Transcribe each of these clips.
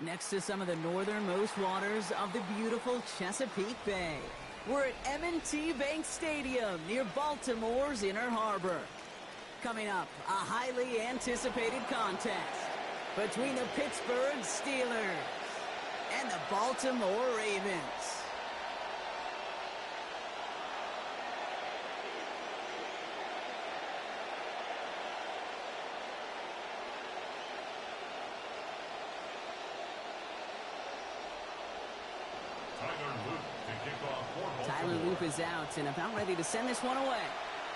Next to some of the northernmost waters of the beautiful Chesapeake Bay, we're at M&T Bank Stadium near Baltimore's Inner Harbor. Coming up, a highly anticipated contest between the Pittsburgh Steelers and the Baltimore Ravens. Tyler Loop is out and about ready to send this one away.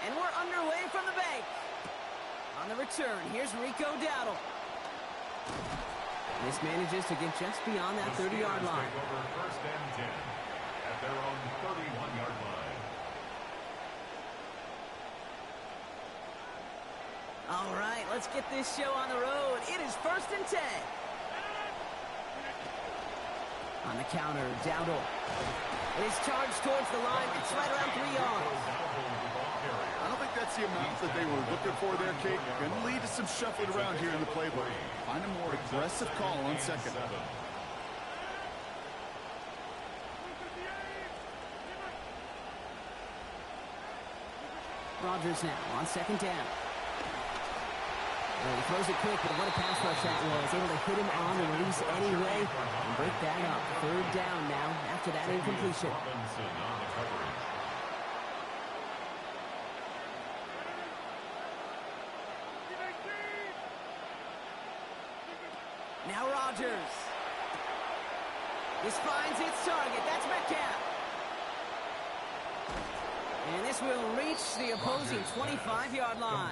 And we're underway from the bank. On the return, here's Rico Dowdle. This manages to get just beyond that 30-yard line. Over first and 10 at their own 31-yard line. All right, let's get this show on the road. It is first and 10. On the counter, Dowdle is charged towards the line. It's right around 3 yards. I don't think that's the amount that they were looking for there, Kate. Going to lead to some shuffling around here in the playbook. Find a more aggressive call on second. Rodgers now on second down. He throws it quick, but what a pass rush that was. Able to hit him on the release anyway and break that up. Third down now after that incompletion. Now Rodgers. This finds its target. That's Metcalf. this will reach the opposing 25-yard line.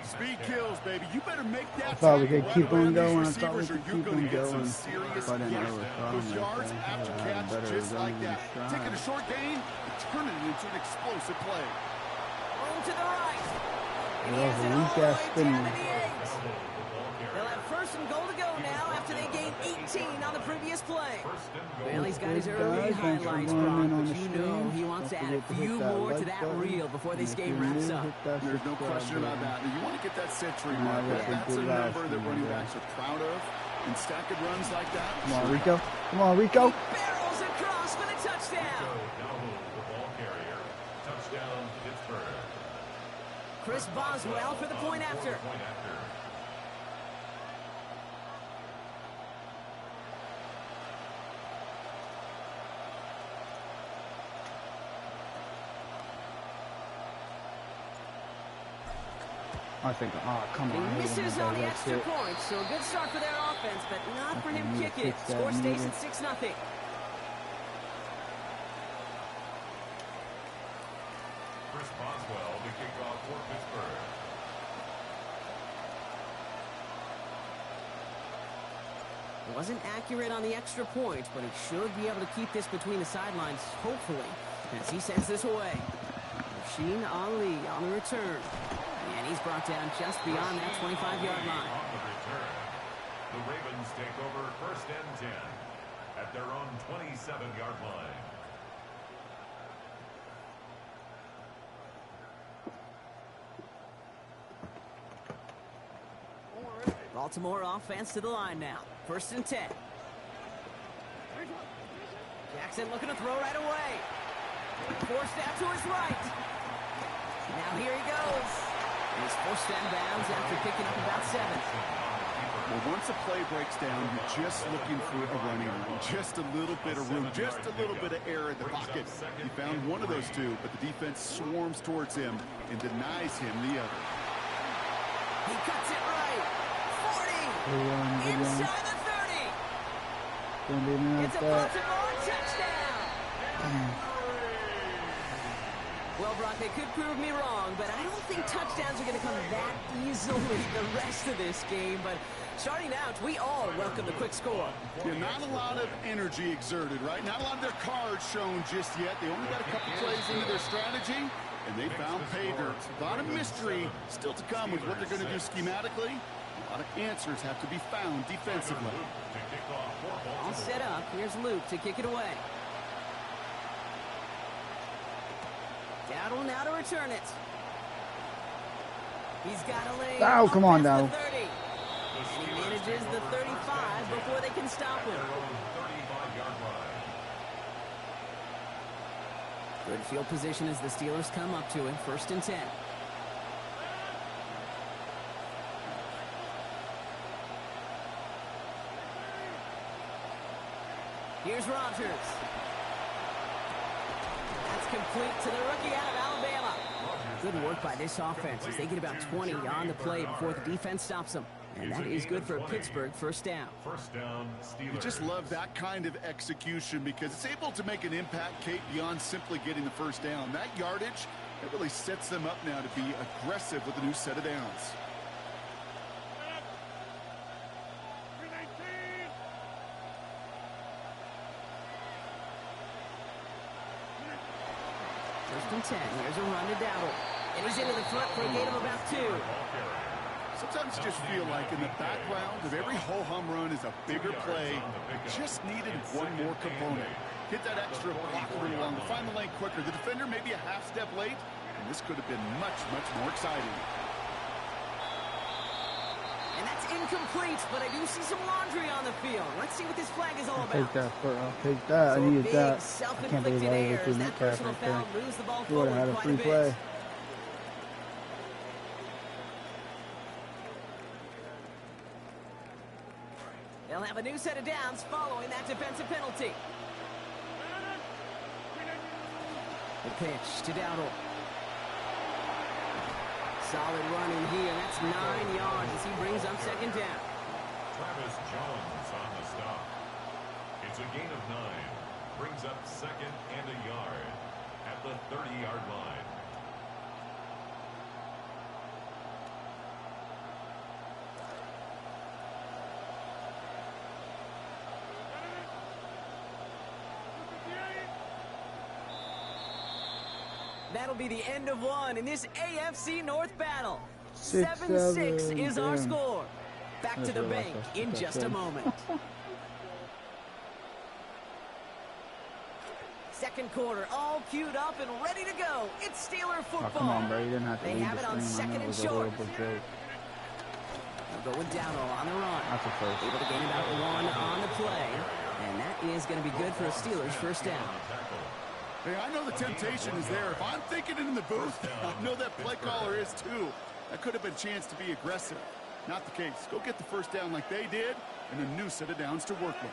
Speed kills, baby. You better make that. I thought we could right keep on around these going. I thought we receivers, or could you're keep going on to get some going. serious But I didn't know it was gains. wrong Those like yards that. after I catch, better just like run that. stride. Taking a short gain and turning it into an explosive play. Room to the right. And he That has was it a all weak the way ass spin down to move. the 8. They'll have first and goal to go now after they gained 18 on the previous play. Well, he's got his early highlights, Brock, but you know he wants to add a few more to that reel before this game wraps up. There's no question about that. You want to get that century mark. That's a number that running backs are proud of. And stacking runs like that. Come on, Rico. Come on, Rico. He barrels across for the touchdown. Chris Boswell for the point after. I think, oh, come on. He misses on the extra point, so a good start for their offense, but not for him kicking it. Score stays at 6-0. Chris Boswell, the kickoff for Pittsburgh. Wasn't accurate on the extra point, but he should be able to keep this between the sidelines, hopefully, as he sends this away. Rasheen Ali on the return. And he's brought down just beyond that 25-yard line. On the return, the Ravens take over first and 10 at their own 27-yard line. Baltimore offense to the line now. First and 10. Jackson looking to throw right away. Forced out to his right. Now here he goes. He's forced down bounds after picking up about 7. Well, once a play breaks down, you're just looking for a running room. Just a little bit of room, just a little bit of air in the pocket. He found one of those two, but the defense swarms towards him and denies him the other. He cuts it right. 40. Inside the 30. It's a Baltimore touchdown. Well, Brock, they could prove me wrong, but I don't think touchdowns are going to come that easily the rest of this game. But starting out, we all welcome the quick score. Yeah, not a lot of energy exerted, right? Not a lot of their cards shown just yet. They only got a couple plays into their strategy, and they found pay dirt. A lot of mystery still to come with what they're going to do schematically. A lot of answers have to be found defensively. All set up. Here's Luke to kick it away. Dowdle now to return it. He's got a lane. Oh, come on, Dowdle. And he manages the 35 before they can stop him. Good field position as the Steelers come up to it. First and 10. Here's Rodgers. That's complete to the rookie out of Alabama. Good work by this offense as they get about 20 on the play before the defense stops them. And that is good for Pittsburgh. First down. First down, Steelers. You just love that kind of execution because it's able to make an impact, Kate, beyond simply getting the first down. That yardage, it really sets them up now to be aggressive with a new set of downs. First and 10. Here's a run to Dowdle. And he's into the front for a gain of about 2. Sometimes you just feel like in the background of every ho-hum run is a bigger play. Just needed one more component. Hit that extra block a little longer. Find the lane quicker. The defender may be a half step late, and this could have been much, much more exciting. And that's incomplete, but I do see some laundry on the field. Let's see what this flag is all about. Take that. I'll take that. So I needed big, that. I can't self-inflicted believe I errors. overthrew That Metcalf personal right there. foul moves the ball He would have forward had a quite free a bit. play. They'll have a new set of downs following that defensive penalty. The pitch to Dowdle. Solid run in here. That's 9 yards as he brings up second down. Travis Jones on the stop. It's a gain of 9. Brings up second and a yard. at the 30-yard line. That'll be the end of one in this AFC North battle. 6-7 7-6 is our damn. score. Back to the bank in just a moment. Second quarter, all queued up and ready to go. It's Steeler football. Oh, come on, bro. You didn't have to They lead have the it on stream. I second know it and was a short. horrible joke. Going down on the run. That's a first. Able to gain about one on the play. And that is going to be good for a Steelers first down. Hey, I know the temptation is there. If I'm thinking it in the booth, I know that play caller is too. That could have been a chance to be aggressive. Not the case. Go get the first down like they did, and a new set of downs to work with.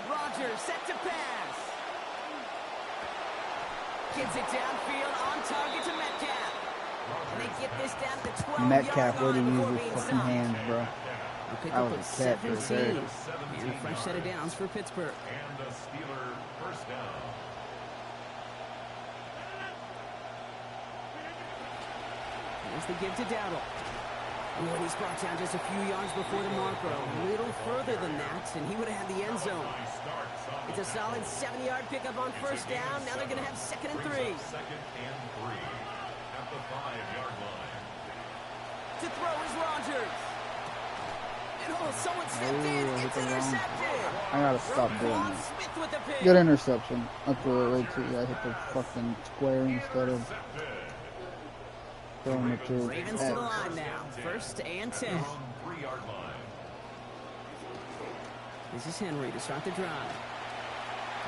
Rodgers set to pass. Gets it downfield on target to Metcalf. And they get this down to the 12-yard Metcalf line really before used being his fucking stopped. hands, bro. We'll pick That up was at a catch right 17. there. And a fresh set of downs for Pittsburgh. And a Steeler first down. Here's the give to Dowdle. And he's brought down just a few yards before the marker. A little further than that, and he would have had the end zone. It's a solid 7-yard pickup on first down. Now they're going to have second and 3. Second and 3 at the 5-yard line. To throw is Rodgers. And someone stepped in. Ooh, It's hit the wrong. intercepted. I gotta stop doing Roquan that. Smith with the pick. Good interception. I threw it right to you. I hit the fucking square instead of throwing it to Ravens to the line now. First and 10. 3-yard line. This is Henry to start the drive.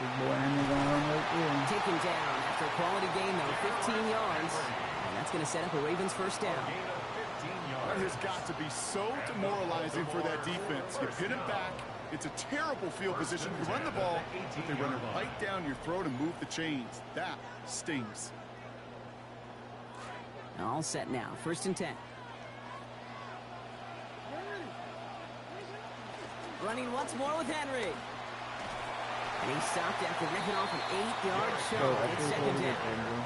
Big boy Henry going on right there. Taken down after a quality gain, though, 15 yards. And that's going to set up a Ravens first down. Gain of 15 yards. That has got to be so demoralizing for that defense. You pin it back. It's a terrible field position to run the ball, but they run it right down your throat and move the chains. That stings. All set now. First and 10. Running once more with Henry. And he stopped after ripping off an 8-yard shot. It's second down.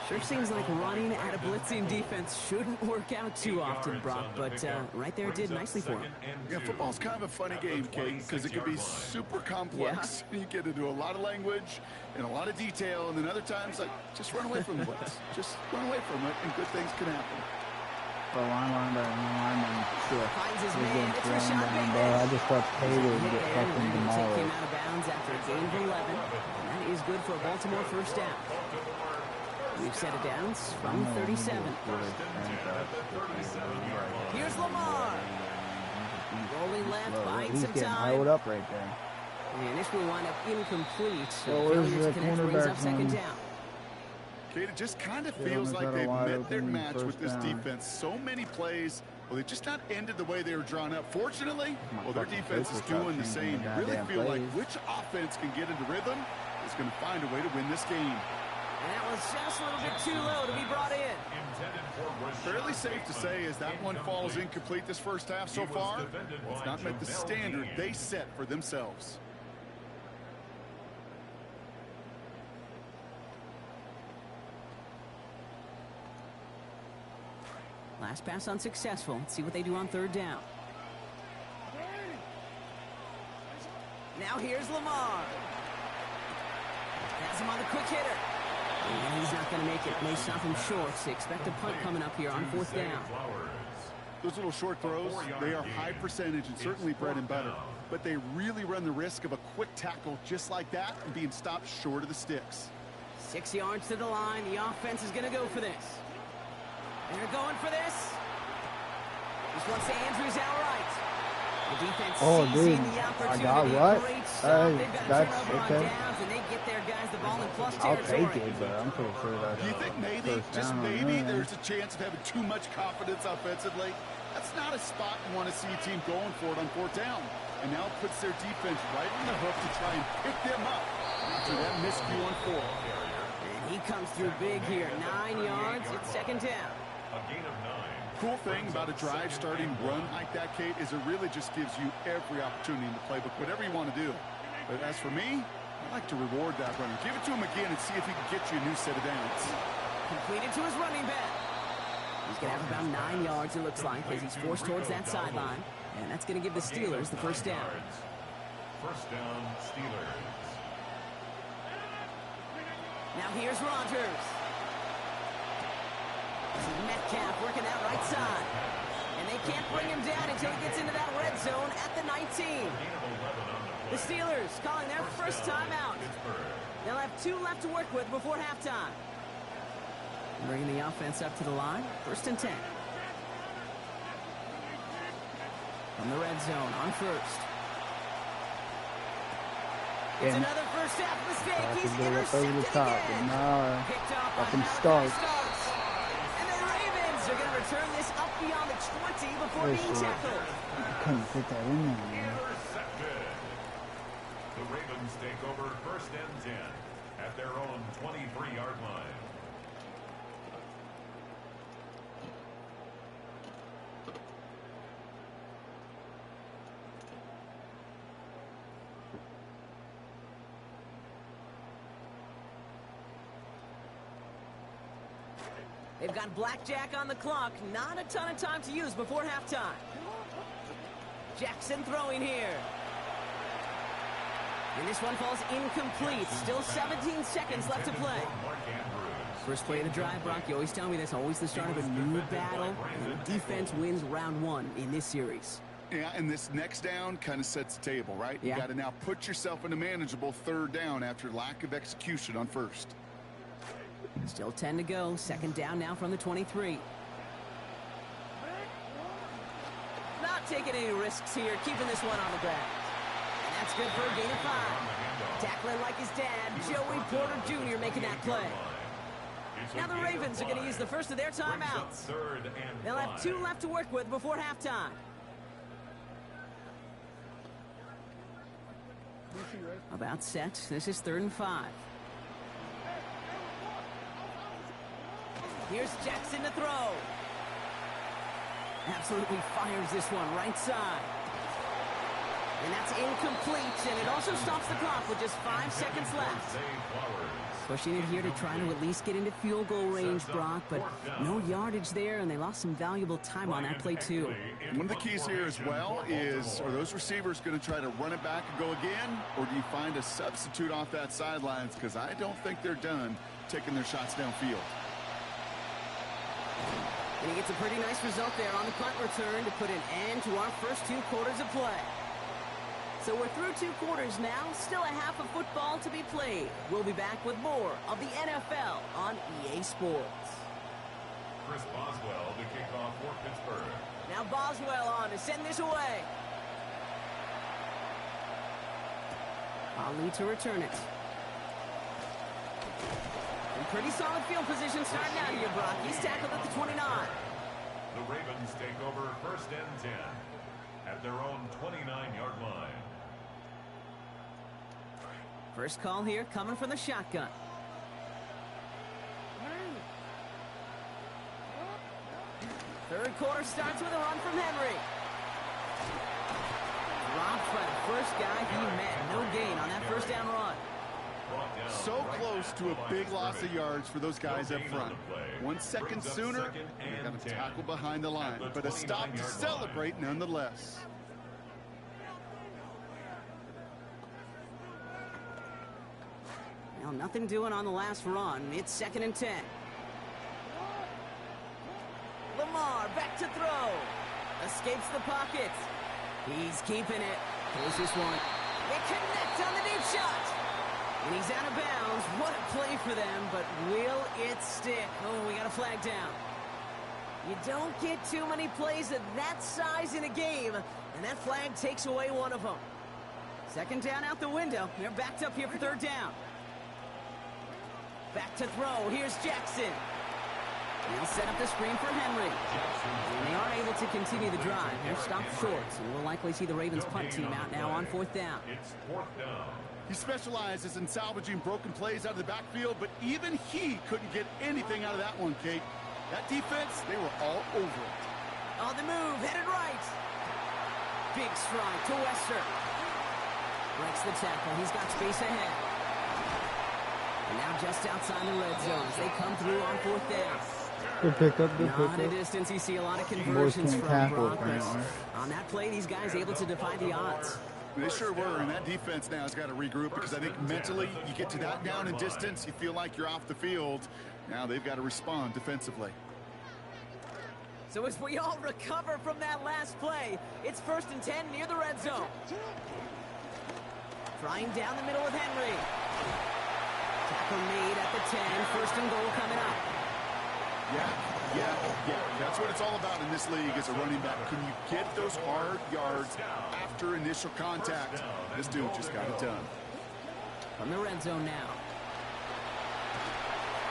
Sure seems like running at a blitzing defense shouldn't work out too often, Brock, but right there it did nicely for him. Yeah, football's kind of a funny game, Kate, because it can be super complex. You get into a lot of language and a lot of detail, and then other times, like, just run away from the blitz. Just run away from it, and good things can happen. The lineman, shit. Finds his He's man. getting It's thrown Rashad down, Bateman. bro. I just watched Taylor Hit get there, fucking and take him demolished. out of bounds after a gain of 11. And that is good for a Baltimore first down. We've set it downs from 37. Here's Lamar. Rolling left, buying He's some getting time. held up right there. And this will wind up incomplete. So Well, where's failure to the connect brings up cornerback second from? down. Kate, it just kind of Yeah, feels they've like got a they've wide met their open match with first this down. defense. So many plays, well, they just not ended the way they were drawn up. Fortunately, well, their fucking defense is face without doing the changing same. the You really goddamn feel like plays. which offense can get into rhythm is going to find a way to win this game. And that was just a little bit too low to be brought in. Fairly safe to say as that one falls incomplete this first half so far, it's not met the standard they set for themselves. Last pass unsuccessful. Let's see what they do on third down. Now here's Lamar. Has him on the quick hitter. And he's not going to make it. They stop him short. So expect a punt coming up here on fourth down. Those little short throws, they are high percentage and certainly bread and butter. But they really run the risk of a quick tackle just like that and being stopped short of the sticks. 6 yards to the line. The offense is going to go for this. They're going for this. This one to Andrews outright. The defense seizing the opportunity. I got what? Great stop. Hey, They've got to that's turn over on okay. downs, and they get their guys the ball in plus I'll territory. take it, but I'm pretty sure that. Do you think maybe, just maybe, there's a chance of having too much confidence offensively? That's not a spot you want to see a team going for it on fourth down. And now it puts their defense right on the hook to try and pick them up after that miscue on fourth. And he comes through big here. 9 yards. It's second down. A gain of 9. Cool thing about a drive starting run like that, Kate, is it really just gives you every opportunity in the playbook, whatever you want to do. But as for me, I like to reward that runner. Give it to him again and see if he can get you a new set of downs. Completed to his running back. He's going to have about 9 yards, it looks like, as he's forced towards that sideline. And that's going to give the Steelers the first down. First down, Steelers. Now here's Rodgers. This is Metcalf working that right side. And they can't bring him down until he gets into that red zone at the 19. The Steelers calling their first timeout. They'll have 2 left to work with before halftime. Bringing the offense up to the line. First and 10. From the red zone on first. It's another first half mistake. He's intercepted again. Picked off by Starks. And the Ravens are going to return this up beyond the 20 before being tackled. Couldn't fit that in there, man. Intercepted. The Ravens take over first and 10 at their own 23-yard line. They've got blackjack on the clock. Not a ton of time to use before halftime. Jackson throwing here. And this one falls incomplete. Still 17 seconds left to play. First play of the drive, Brock. You always tell me that's always the start of a new battle. And the defense wins round 1 in this series. Yeah, and this next down kind of sets the table, right? Yeah. You got to now put yourself in a manageable third down after lack of execution on first. Still 10 to go. Second down now from the 23. Not taking any risks here. Keeping this one on the ground. And that's good for a gain of 5. Tackling like his dad, Joey Porter Jr. making that play. Now the Ravens are going to use the first of their timeouts. They'll have 2 left to work with before halftime. About set. This is 3rd and 5. Here's Jackson to throw. Absolutely fires this one right side. And that's incomplete, and it also stops the clock with just 5 seconds left. Pushing it here to try to at least get into field goal range, Brock, but no yardage there, and they lost some valuable time on that play, too. One of the keys here as well is, are those receivers going to try to run it back and go again, or do you find a substitute off that sidelines? Because I don't think they're done taking their shots downfield. And he gets a pretty nice result there on the punt return to put an end to our first 2 quarters of play. So we're through 2 quarters now, still a half of football to be played. We'll be back with more of the NFL on EA Sports. Chris Boswell to kick off for Pittsburgh. Now Boswell on to send this away. Ali to return it. And pretty solid field position starting out here, Brock. He's tackled at the 29. The Ravens take over first and 10 at their own 29-yard line. First call here coming from the shotgun. Third quarter starts with a run from Henry. Dropped by the first guy he met. No gain on that first down run. So close to a big loss of yards for those guys up front. 1 second sooner, they're going to tackle behind the line. But a stop to celebrate nonetheless. Well, nothing doing on the last run. It's 2nd and 10. Lamar back to throw. Escapes the pocket. He's keeping it. Here's this one. They connect on the deep shot. And he's out of bounds. What a play for them, but will it stick? Oh, we got a flag down. You don't get too many plays of that size in a game, and that flag takes away one of them. 2nd down out the window. They're backed up here for 3rd down. Back to throw. Here's Jackson. He'll set up the screen for Henry. And they are able to continue the drive. They're stopped short, so we'll likely see the Ravens punt team out now on 4th down. It's 4th down. He specializes in salvaging broken plays out of the backfield, but even he couldn't get anything out of that one, Kate. That defense, they were all over it. On the move, headed right. Big strike to Wester. Breaks the tackle. He's got space ahead. And now just outside the red zone as they come through on 4th down. Good pickup, good pickup. Not a distance you see a lot of conversions from tackle, Brock. On that play, these guys able to defy the odds. They sure were, and that defense now has got to regroup because I think mentally you get to that down in distance, you feel like you're off the field. Now they've got to respond defensively. So as we all recover from that last play, it's 1st and 10 near the red zone. Trying down the middle with Henry. Tackle made at the 10, 1st and goal coming up. Yeah. That's what it's all about in this league as a running back. Can you get those hard yards after initial contact? This dude just got it done. From the red zone now.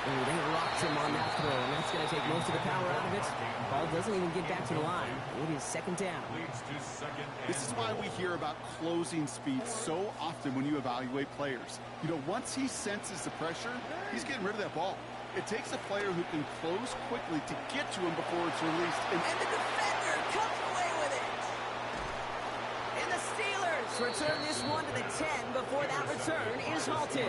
Oh, they rocked him on that throw, and that's going to take most of the power out of it. The ball doesn't even get back to the line. It is 2nd down. This is why we hear about closing speed so often when you evaluate players. You know, once he senses the pressure, he's getting rid of that ball. It takes a player who can close quickly to get to him before it's released. And the defender comes away with it. And the Steelers return this one to the 10 before that return is halted.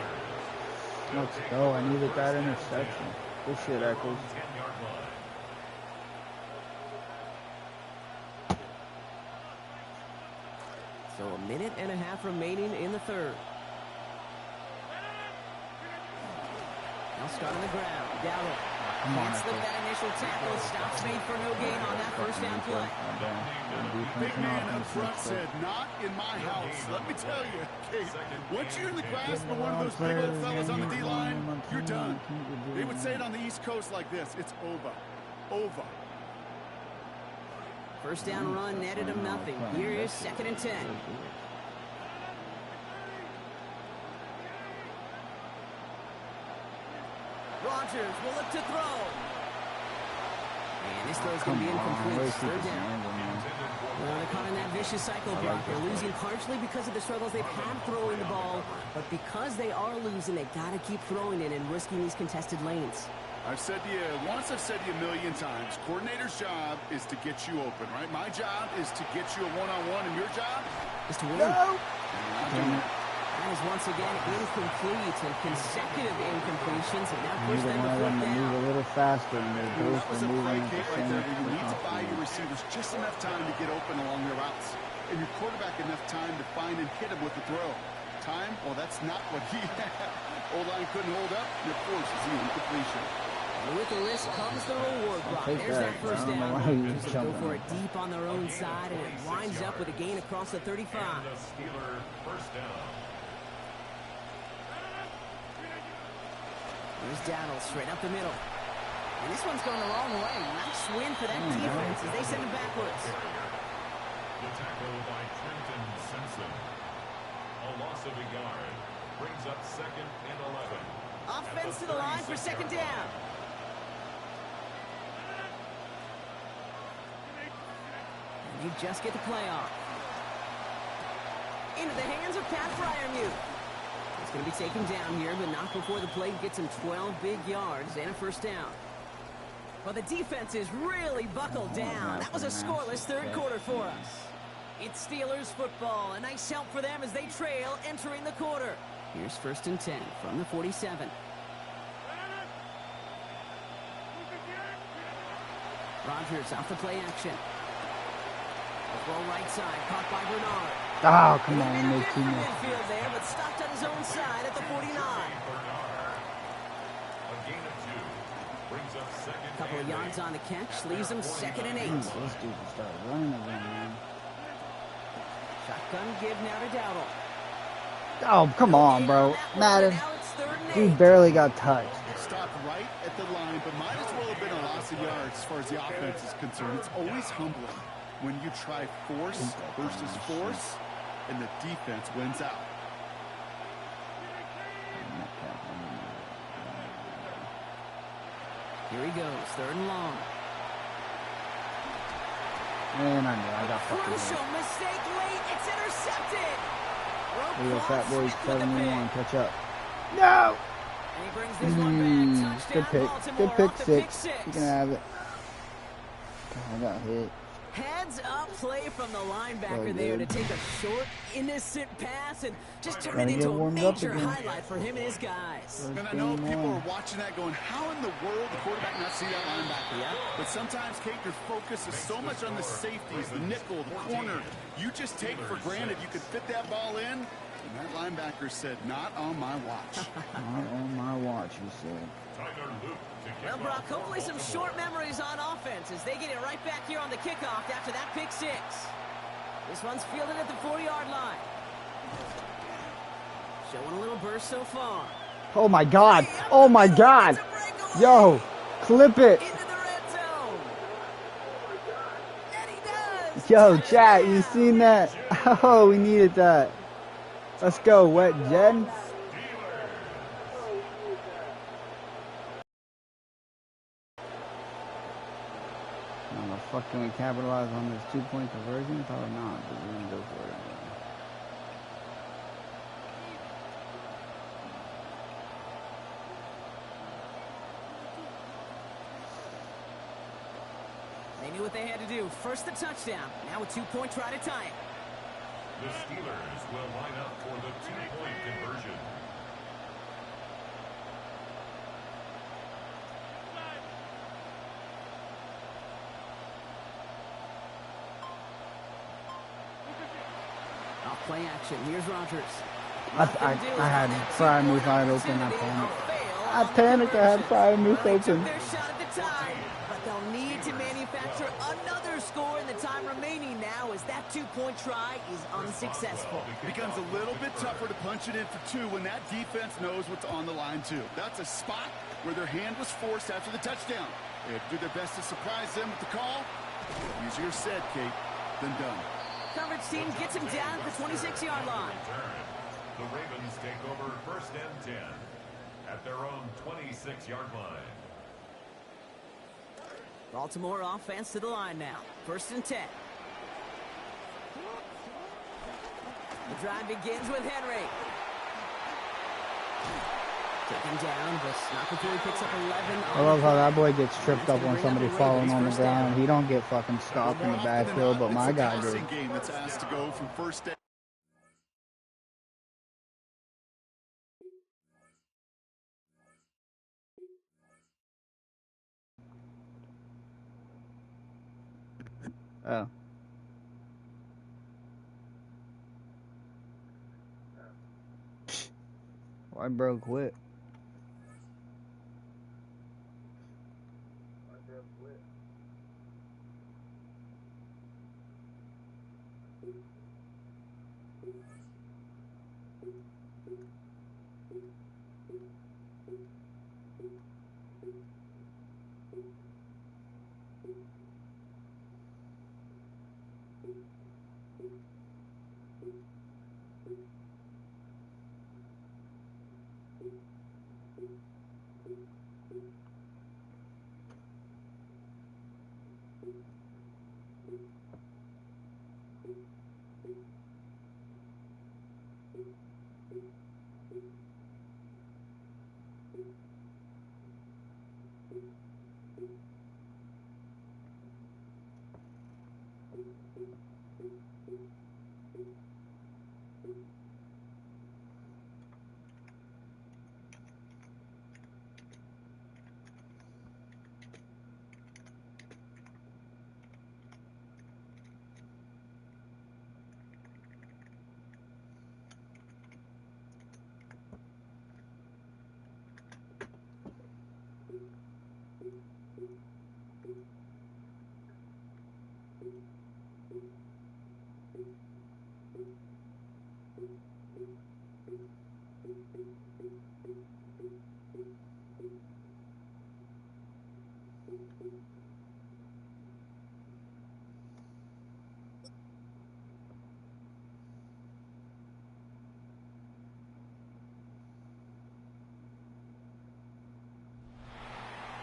Let's go. I needed that interception. Good shit, Eccles. So 1.5 minutes remaining in the 3rd. Now start on the ground. Dowdle can't slip that initial tackle. Stops made for no gain on that 1st down play. Big man up front said, not in my house. Let me tell you, once you're in the grasp of one of those big old fellas on the D-line, you're done. They would say it on the East Coast like this. It's over. 1st down run netted him nothing. Here is 2nd and 10. Rodgers will look to throw. And this throw is going to be incomplete. 3rd down. Well, they're caught in that vicious cycle, Brock. They're losing partially because of the struggles they've had throwing the ball, but because they are losing, they got to keep throwing it and risking these contested lanes. I've said to you once, I've said to you a million times, coordinator's job is to get you open, right? My job is to get you a one-on-one, and your job is to win. No. That is once again incomplete and consecutive incompletions, and now push them to 4th down. Move a little faster, and that was a great hit right there. You need to buy your receivers just enough time to get open along their routes, and your quarterback enough time to find and hit him with the throw. Time? Well, that's not what he had. O-line couldn't hold up, and of course, it's the incompletion. And with the risk comes the reward, Brock. There's that 1st down. They go for it deep on their own side, and it winds up with a gain across the 35. The Steeler 1st down. There's Dowdle straight up the middle. And this one's going the wrong way. Nice win for that defense as they send it backwards. The tackle by Trenton Simpson. A loss of a yard. Brings up 2nd and 11. Offense to the line for 2nd down. And they just get the play off. Into the hands of Pat Freiermuth. It's going to be taken down here, but not before the play gets him 12 big yards and a 1st down. Well, the defense is really buckled down. That was a scoreless 3rd quarter for us. It's Steelers football. A nice help for them as they trail entering the quarter. Here's 1st and 10 from the 47. Rodgers off the play action. Throw right side, caught by Bernard. Oh, come on, He make too much. midfield there, but stopped on his own side at the 49. A gain of 2. Brings up 2nd. Couple of yards on the catch, leaves him 2nd and 8. This dude just started running again, man. Shotgun give now to Dowdle. Oh, come on, bro. Madden. Dude barely got touched. Stopped right at the line, but might as well have been a loss of yards as far as the offense is concerned. It's always humbling when you try force versus force, and the defense wins out. Here he goes, 3rd and long. Man, I knew I got fucking Crucial hit. mistake late, it's intercepted. Look at Fat Boy's With the 71. pick. Catch up. No! And he brings this one back. Good Touchdown, pick. Baltimore, Good pick off the six. You can have it. God, I got hit. Heads up play from the linebacker So there good. to take a short innocent pass and just turned Gotta it into get a warmed up major again. highlight for him and his guys. And I know people are watching that going, how in the world the quarterback not see that linebacker? Yeah. But sometimes, Kate, your focus is so much on the safeties, the nickel, the corner. You just take for granted you could fit that ball in. And that linebacker said, not on my watch. Not on my watch, he said. Well, Brock, hopefully some short memories on offense as they get it right back here on the kickoff after that pick six. This one's fielded at the 4-yard line. Showing a little burst so far. Oh my God! Oh my God! Yo, clip it! Into the red zone. And he does. Yo, chat, you seen that? Oh, we needed that. Let's go, Wet Jen. How the fuck can we capitalize on this 2-point conversion? Probably not, but we're gonna go for it anyway. They knew what they had to do. First the touchdown. Now a 2-point try to tie it. The Steelers will line up for the 2-point conversion. Off play action. Here's Rodgers. I had Fryermuth wide open. I panicked. I had Fryermuth open. Their shot at the time, but they'll need to manufacture another score in the time remaining now as that 2-point try is unsuccessful. It becomes a little bit tougher to punch it in for 2 when that defense knows what's on the line, too. That's a spot where their hand was forced after the touchdown. They have to do their best to surprise them with the call. Easier said, Kate, than done. Coverage team gets him down at the 26-yard line. The Ravens take over 1st and 10 at their own 26-yard line. Baltimore offense to the line now. 1st and 10. The drive begins with Henry. Taken down, but not before he picks up 11. I love how that boy gets tripped up on somebody falling on the ground. He don't get fucking stopped in the backfield, but my guy did. Game that's asked to go from 1st down. Oh. Why bro quit?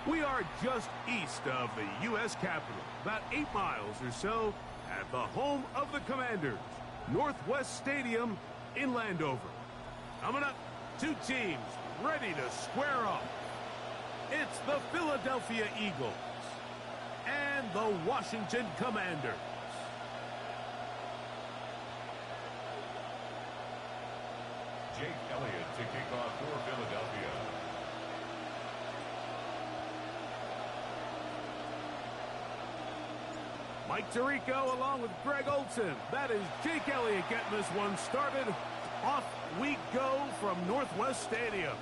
We are just east of the U.S. Capitol, about 8 miles or so, at the home of the Commanders, Northwest Stadium in Landover. Coming up, 2 teams ready to square off. It's the Philadelphia Eagles and the Washington Commanders. Jake Elliott to kick off for Philadelphia. Mike Tirico along with Greg Olson. That is Jake Elliott getting this one started. Off we go from Northwest Stadium.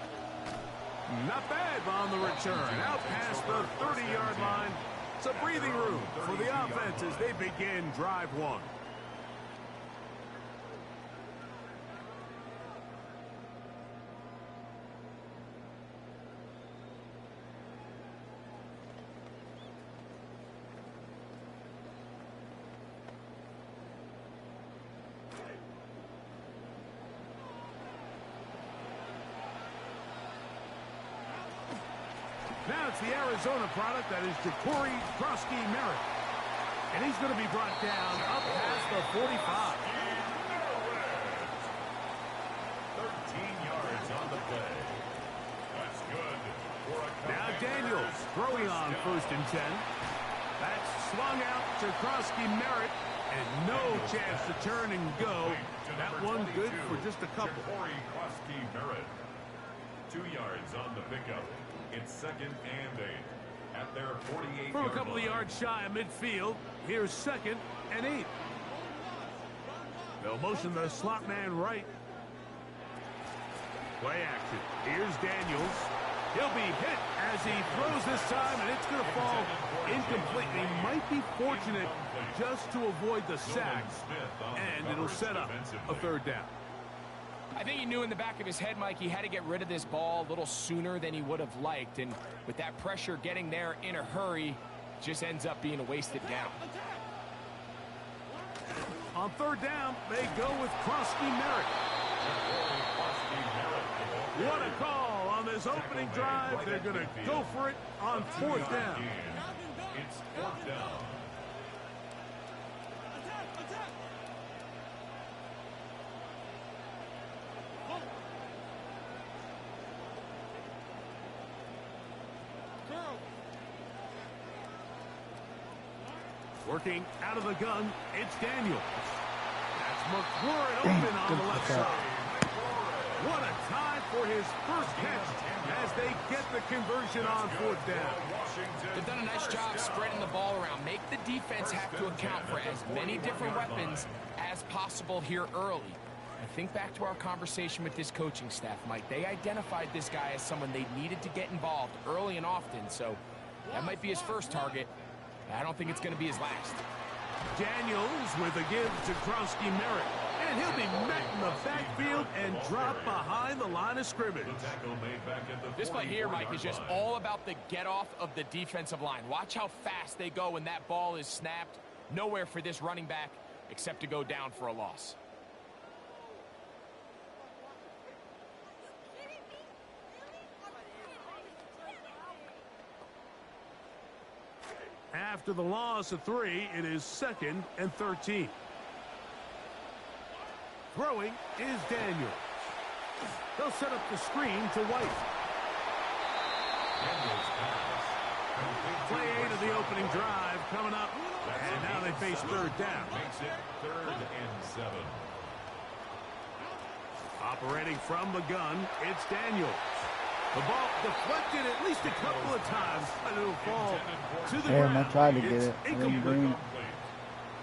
Not bad on the return. Out past the 30-yard line. It's a breathing room for the offense as they begin drive one. Now it's the Arizona product, that is Ja'Cory Krosky-Merritt. And he's going to be brought down up past the 45. 13 yards on the play. That's good. Now Daniels throwing on 1st and 10. That's swung out to Krosky-Merritt. And no chance to turn and go. That one good for just a couple. Ja'Cory Krosky-Merritt. 2 yards on the pickup. It's 2nd and 8 at their 48. From a couple of yards shy of midfield, here's 2nd and 8. They'll motion the slot man right. Play action. Here's Daniels. He'll be hit as he throws this time, and it's going to fall incomplete. He might be fortunate just to avoid the sack, and it'll set up a 3rd down. I think he knew in the back of his head, Mike, he had to get rid of this ball a little sooner than he would have liked. And with that pressure getting there in a hurry, just ends up being a wasted down. On 3rd down, they go with Krosky-Merritt. What a call on this opening drive. They're going to go for it on 4th down. It's 4th down. Working out of the gun, it's Daniels. That's McLaurin open on the left side. What a time for his first catch as they get the conversion on 4th down. They've done a nice job spreading the ball around. Make the defense have to account for as many different weapons as possible here early. I think back to our conversation with this coaching staff, Mike. They identified this guy as someone they needed to get involved early and often, so that might be his first target. I don't think it's going to be his last. Daniels with a give to Krosky-Merritt. And he'll be met in the backfield and dropped behind the line of scrimmage. This play here, Mike, is just all about the get-off of the defensive line. Watch how fast they go when that ball is snapped. Nowhere for this running back except to go down for a loss. After the loss of 3, it is 2nd and 13. Throwing is Daniels. They'll set up the screen to White. Play 8 of the opening drive coming up. And now they face 3rd down. Makes it 3rd and 7. Operating from the gun, it's Daniels. The ball deflected at least a couple of times, and it'll fall to the ground. I tried to get it. I didn't bring it.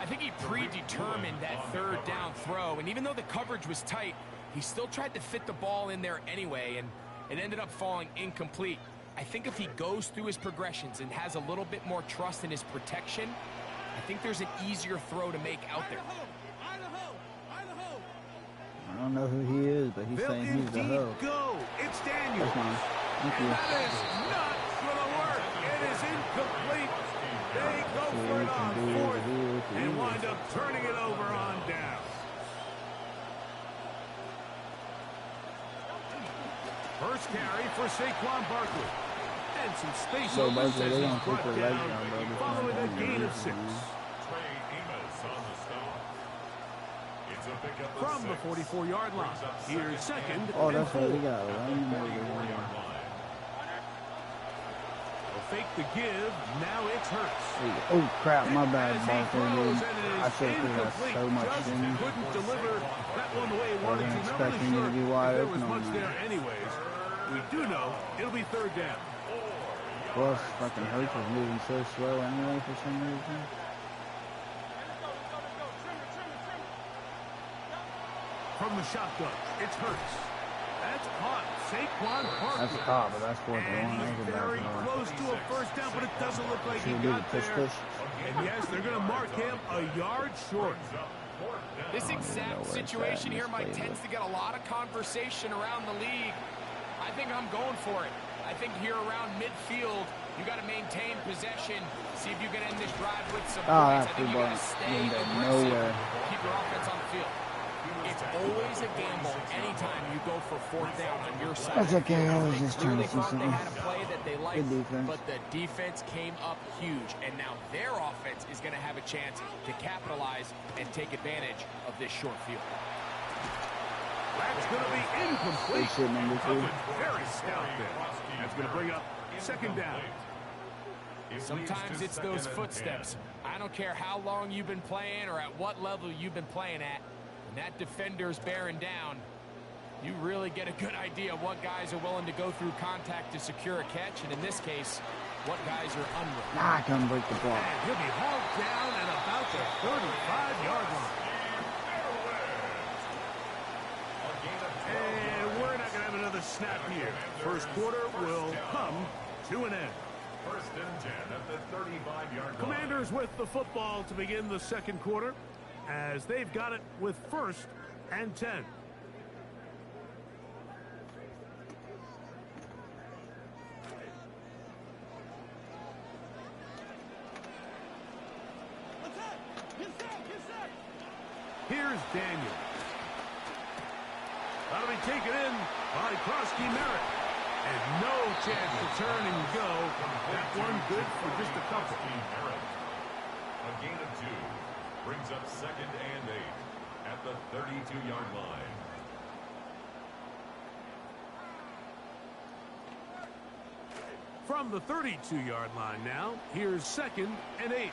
I think he predetermined that 3rd down throw, and even though the coverage was tight, he still tried to fit the ball in there anyway, and it ended up falling incomplete. I think if he goes through his progressions and has a little bit more trust in his protection, I think there's an easier throw to make out there. I don't know who he is, but he's saying he's the hoe. Go. It's Daniels. Thank you. And that is not going to work. It is incomplete. They go for it on 4th and wind up turning it over on down. First carry for Saquon Barkley. And some space So opens Barkley, as they he's don't brought put their legs down down, bro. following a gain of 6. From the 44-yard line, here's 2nd and That's 4. what we got. They'll fake the give. Now it's Hurts. Oh, crap. My bad, As he Barkley. throws, Dude. and it I is should have threw that incomplete. so much. Just Didn't couldn't deliver that one the way he There Charlie, wasn't I'm not expecting really you to be sure wide if there open was on much that. there anyways. We do know it'll be third down. Plus, fucking Hurts was moving so slow anyway for some reason. From the shotgun, it's Hurts. That's caught. Saquon Barkley. That's caught, but that's fourth and And one. he's That's a very bad close to a first down, but it doesn't look like he Should we do the got push there. push? And yes, they're going to mark him a yard short. This exact situation here, Mike, playbook. tends to get a lot of conversation around the league. I think I'm going for it. I think here around midfield, you got to maintain possession. See if you can end this drive with some points. I think you got to stay aggressive. Nowhere. Keep your offense on the field. It's always a gamble anytime you go for fourth down on your side. That's okay. I was They just trying clearly to see thought they something. had a play that they liked, Good defense. but the defense came up huge, and now their offense is going to have a chance to capitalize and take advantage of this short field. That's going to be incomplete. Good shit, number two. Very stout there. That's going to bring up second down. Sometimes it's those footsteps. I don't care how long you've been playing or at what level you've been playing at. When that defender's bearing down, you really get a good idea of what guys are willing to go through contact to secure a catch, and in this case, what guys are unwilling. Nah, I couldn't break the ball. And he'll be hauled down at about the 35-yard line. And we're not going to have another snap here. First quarter will come to an end. First and 10 at the 35-yard line. Commanders with the football to begin the second quarter, as they've got it with first and 10. Here's Daniel. That'll be taken in by Krosky Merritt. And no chance to turn and go. That one good for just a couple. A gain of 2 brings up second and 8 at the 32-yard line. From the 32-yard line now, here's second and 8.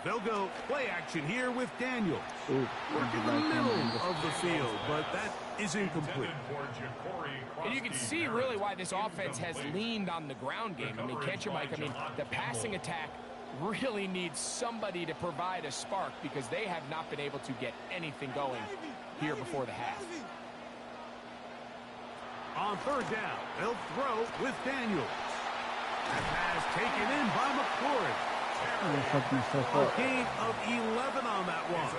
They'll go play action here with Daniel. Ooh, Work in the middle of the field, but that is incomplete. And you can see really why this offense has leaned on the ground game. I mean, catch your mic. I mean, the passing attack really needs somebody to provide a spark because they have not been able to get anything going here before the half. On third down, they'll throw with Daniels. That pass taken in by McLaurin. A gain of 11 on that one.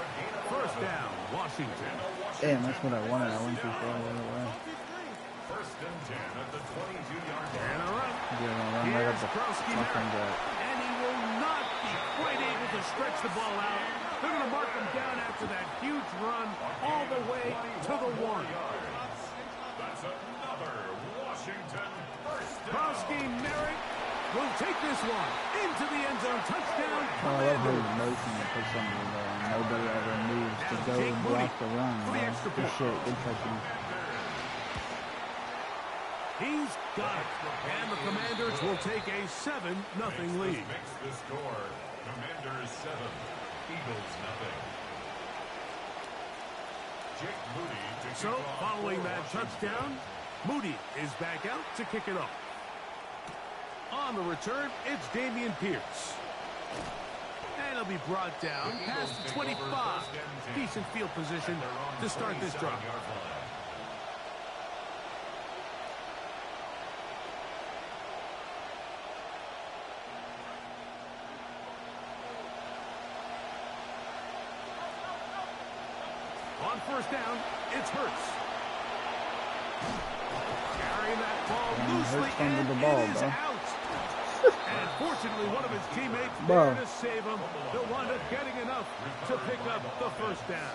First down, Washington. Damn, that's what I wanted. I went too far the other way. First and 10 at the 22-yard line. And a run. You're gonna run right up Here's the Krosky fucking Merritt. gut. And he will not be quite able to stretch the ball out. They're going to mark him down after that huge run all the way to the 1. That's another Washington first down. Krosky Merritt will take this one into the end zone. Touchdown. Oh, I love how he's motion to put somebody there and nobody ever moves to go and block the run. For the Man. extra Good point. shit. Good touchdown. He's got it. And the Commanders will take a 7-0 lead. Makes the score. Commanders 7, Eagles nothing. Jake Moody to kick So, off following for that Washington. touchdown, Moody is back out to kick it off. On the return, it's Dameon Pierce. And he'll be brought down past the 25. Decent field position to start this drive. On first down, it's Hurts. Carrying that ball loosely, Hurts fumbled and the ball, it is bro. out. And fortunately, one of his teammates Bro. there to save him. They'll wind up getting enough to pick up the first down.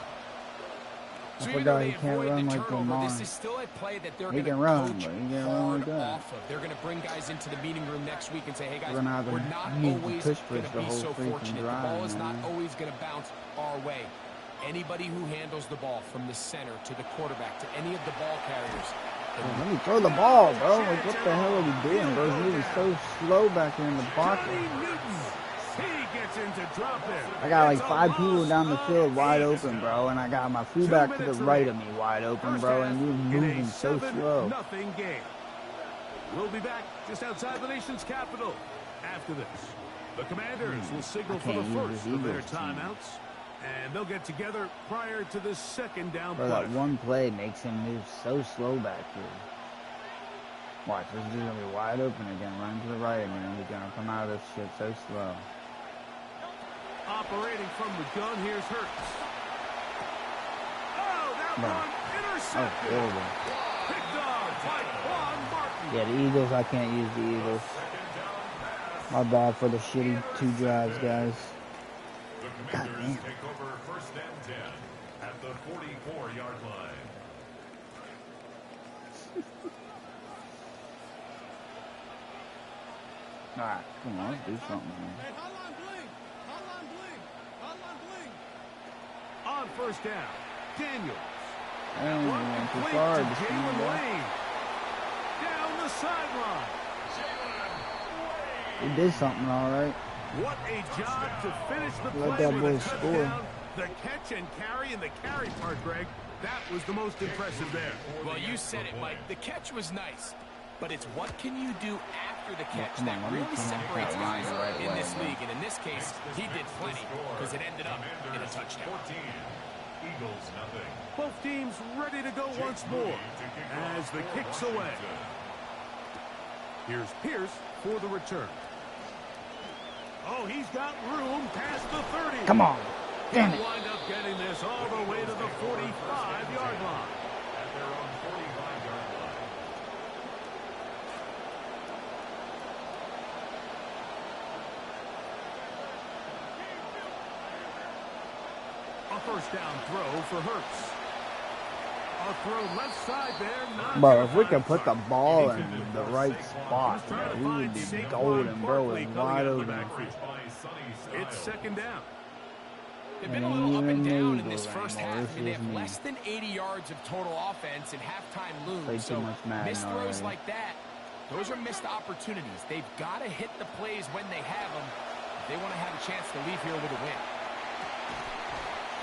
So I even though forgot they he can't avoid run the like turnover, Lamar. this is still a play that they're He going to can run, coach but he can't run hard like that. off of. They're going to bring guys into the meeting room next week and say, hey, guys, We're gonna have to we're not use the always push going push to the be whole so freaking fortunate. drive, The ball is not man. always going to bounce our way. Anybody who handles the ball from the center to the quarterback to any of the ball carriers, Let me throw the ball, bro. Like, what the hell are we doing, bro? He's moving so slow back here in the pocket. Johnny Newton. He gets Forcing to drop it. I got like 5 people down the field wide open, bro, and I got my fullback to the right of me wide open, bro, and you're moving so slow. Nothing game. We'll be back just outside the nation's capital after this. The Commanders will signal for the first of their timeouts, and they'll get together prior to the second down play. Bro, that one play makes him move so slow back here. Watch, this is going to be wide open again, run to the right again. He's going to come out of this shit so slow. Operating from the gun, here's Hurts. Oh, that one intercepted. There we go. Picked off by Juan Martin. Yeah, the Eagles, I can't use the Eagles. My bad for the shitty 2 drives, guys. The Commanders take over first and 10 at the 44-yard line. Alright, come on, let's do something, man. Hey, hotline bling! Hotline bling! Hotline bling! On first down, Daniels. And we went too far. Just Jalen Lane. Down the sideline. He did something all right. What a job to finish the Let play that with boy a score. touchdown. The catch and carry and the carry part, Greg, that was the most impressive there. Well, you said it, Mike. The catch was nice. But it's what can you do after the catch that really separates guys in this league. And in this case, he did plenty because it ended up in a touchdown. 14, Eagles nothing. Both teams ready to go once more as the kick's away. Here's Pierce for the return. Oh, he's got room past the 30. Come on. Damn He'll it. wind up getting this all the way to the 45-yard line. At their own 45-yard line. A first down throw for Hurts. A throw left side there. Not Bro, if we could put the ball in the right spot, bro, we would be golden, bro. It's wide open. It's second down. They've been a little up and down in this first half. I mean, they have less than 80 yards of total offense and halftime looms. So missed throws like that, those are missed opportunities. They've got to hit the plays when they have them if they want to have a chance to leave here with a win.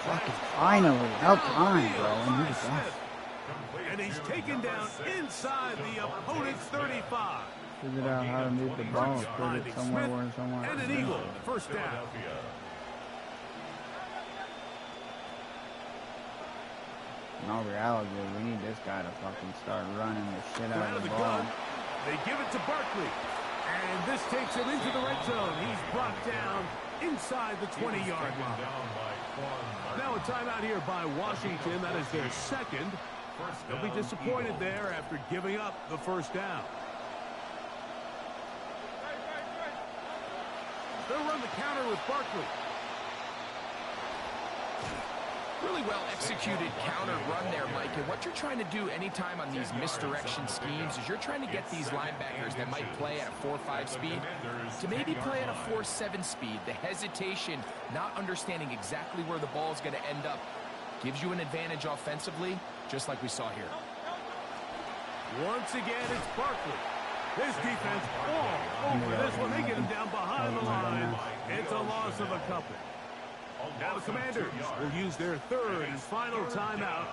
Fucking finally, about time, bro. And he's off. And he's taken down inside the opponent's 35. Figured out how to move the ball, put it somewhere. And an Eagle, first down. In all reality, we need this guy to fucking start running the shit out of the ball. They give it to Barkley. And this takes him into the red zone. He's brought down inside the 20-yard line. Now a timeout here by Washington. That is their second. They'll be disappointed there after giving up the first down. They'll run the counter with Barkley. Really well executed counter run there, Mike. And what you're trying to do anytime on these misdirection schemes is you're trying to get these linebackers that might play at a 4.5 speed to maybe play at a 4.7 speed. The hesitation, not understanding exactly where the ball is going to end up, gives you an advantage offensively, just like we saw here. Once again, it's Barkley. This defense all over this one. They get him down behind the line. It's a loss of a couple. Now the Commanders will use their third and final timeout,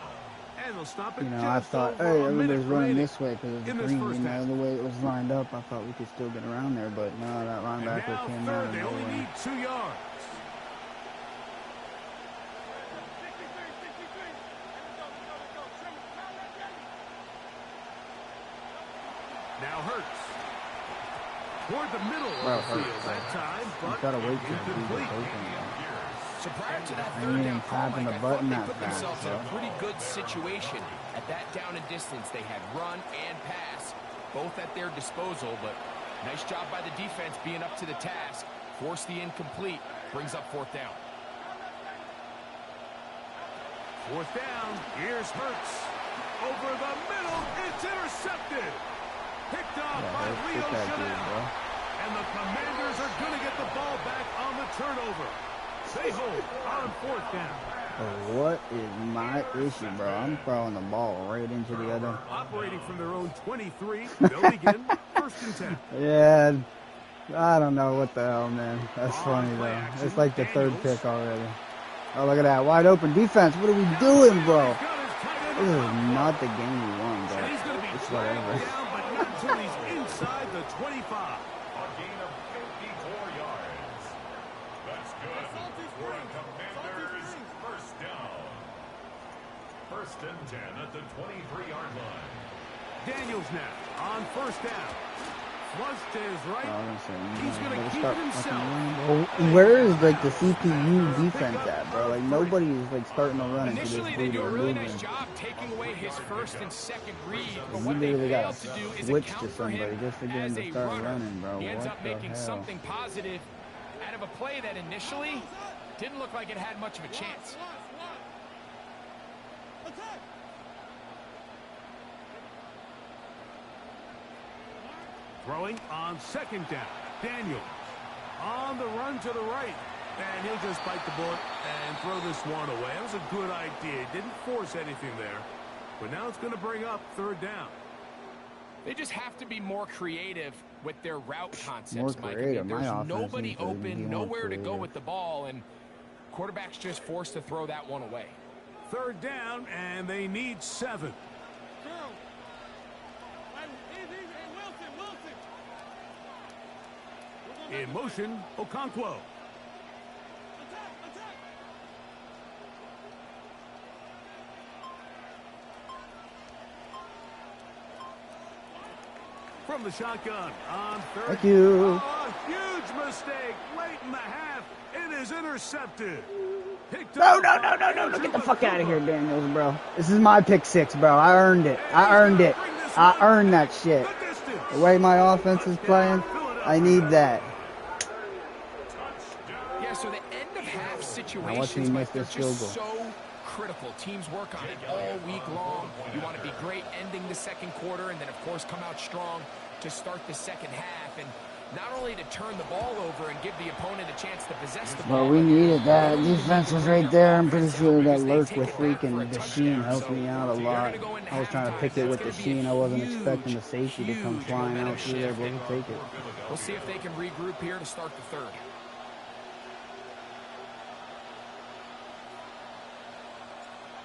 and they'll stop it. I thought, hey, everybody's running this way because it's green. The way it was lined up, I thought we could still get around there, but no, that linebacker came out of They only need 2 yards. Now Hurts. Toward the middle of the field that time, but gotta wait till incomplete. So prior to that third down call, Mike, I thought they put fast, themselves in a pretty good situation. At that down and distance, they had run and pass, both at their disposal, but nice job by the defense being up to the task. Force the incomplete, brings up fourth down. Fourth down, here's Hurts. Over the middle, it's intercepted. Picked off by Leo Chanel. And the Commanders are going to get the ball back on the turnover. They hold on fourth down. What is my issue, bro? I'm throwing the ball right into the other. Operating from their own 23, they'll begin first and 10. Yeah, I don't know what the hell, man. That's funny, though. It's like the third pick already. Oh, look at that. Wide open defense. What are we doing, bro? This is not the game we won, bro. It's whatever. But not until he's inside the 25. A gain of 54 yards. That's good for a Commanders first down. First and 10 at the 23-yard line. Daniels now on first down. Flushed to his right. He's going to keep start it himself. Where is like the CPU defense at, bro? Like nobody's like starting to run into this Initially, they do a really moving. nice job taking away his first and second read. But You what they literally fail got to to do is switch account to for somebody him just to get him as to a start runner. running, bro. He ends What up the making hell? something positive out of a play that initially didn't look like it had much of a chance. Throwing on second down. Daniels on the run to the right. And he'll just bite the bullet and throw this one away. That was a good idea. Didn't force anything there. But now it's going to bring up third down. They just have to be more creative with their route concepts, More Mike. creative. There's My offense nobody needs to be open, more nowhere to go creative. with the ball, and quarterback's just forced to throw that one away. Third down, and they need 7. In motion, Okonkwo. From the shotgun on third. Thank you. Oh, a huge mistake late in the half. It is intercepted. Picked No, up no, no, no, no, no. Get the fuck out of here, Daniels, bro. This is my pick 6, bro. I earned it. I earned it. I earned that shit. the distance. The way my offense is playing, I need that. Yeah, so the end of half watch situations, me miss Mike, they're this field just goal. so critical. Teams work on it all week long. You want to be great ending the second quarter and then, of course, come out strong to start the second half. And not only to turn the ball over and give the opponent a chance to possess the ball. Well, we needed that. Defense was right there. I'm pretty sure that lurk with freaking Desheen helped me out a lot. I was trying to pick it with Desheen. I wasn't expecting the safety to come flying out through there, but we'll take it. We'll see if they can regroup here to start the third.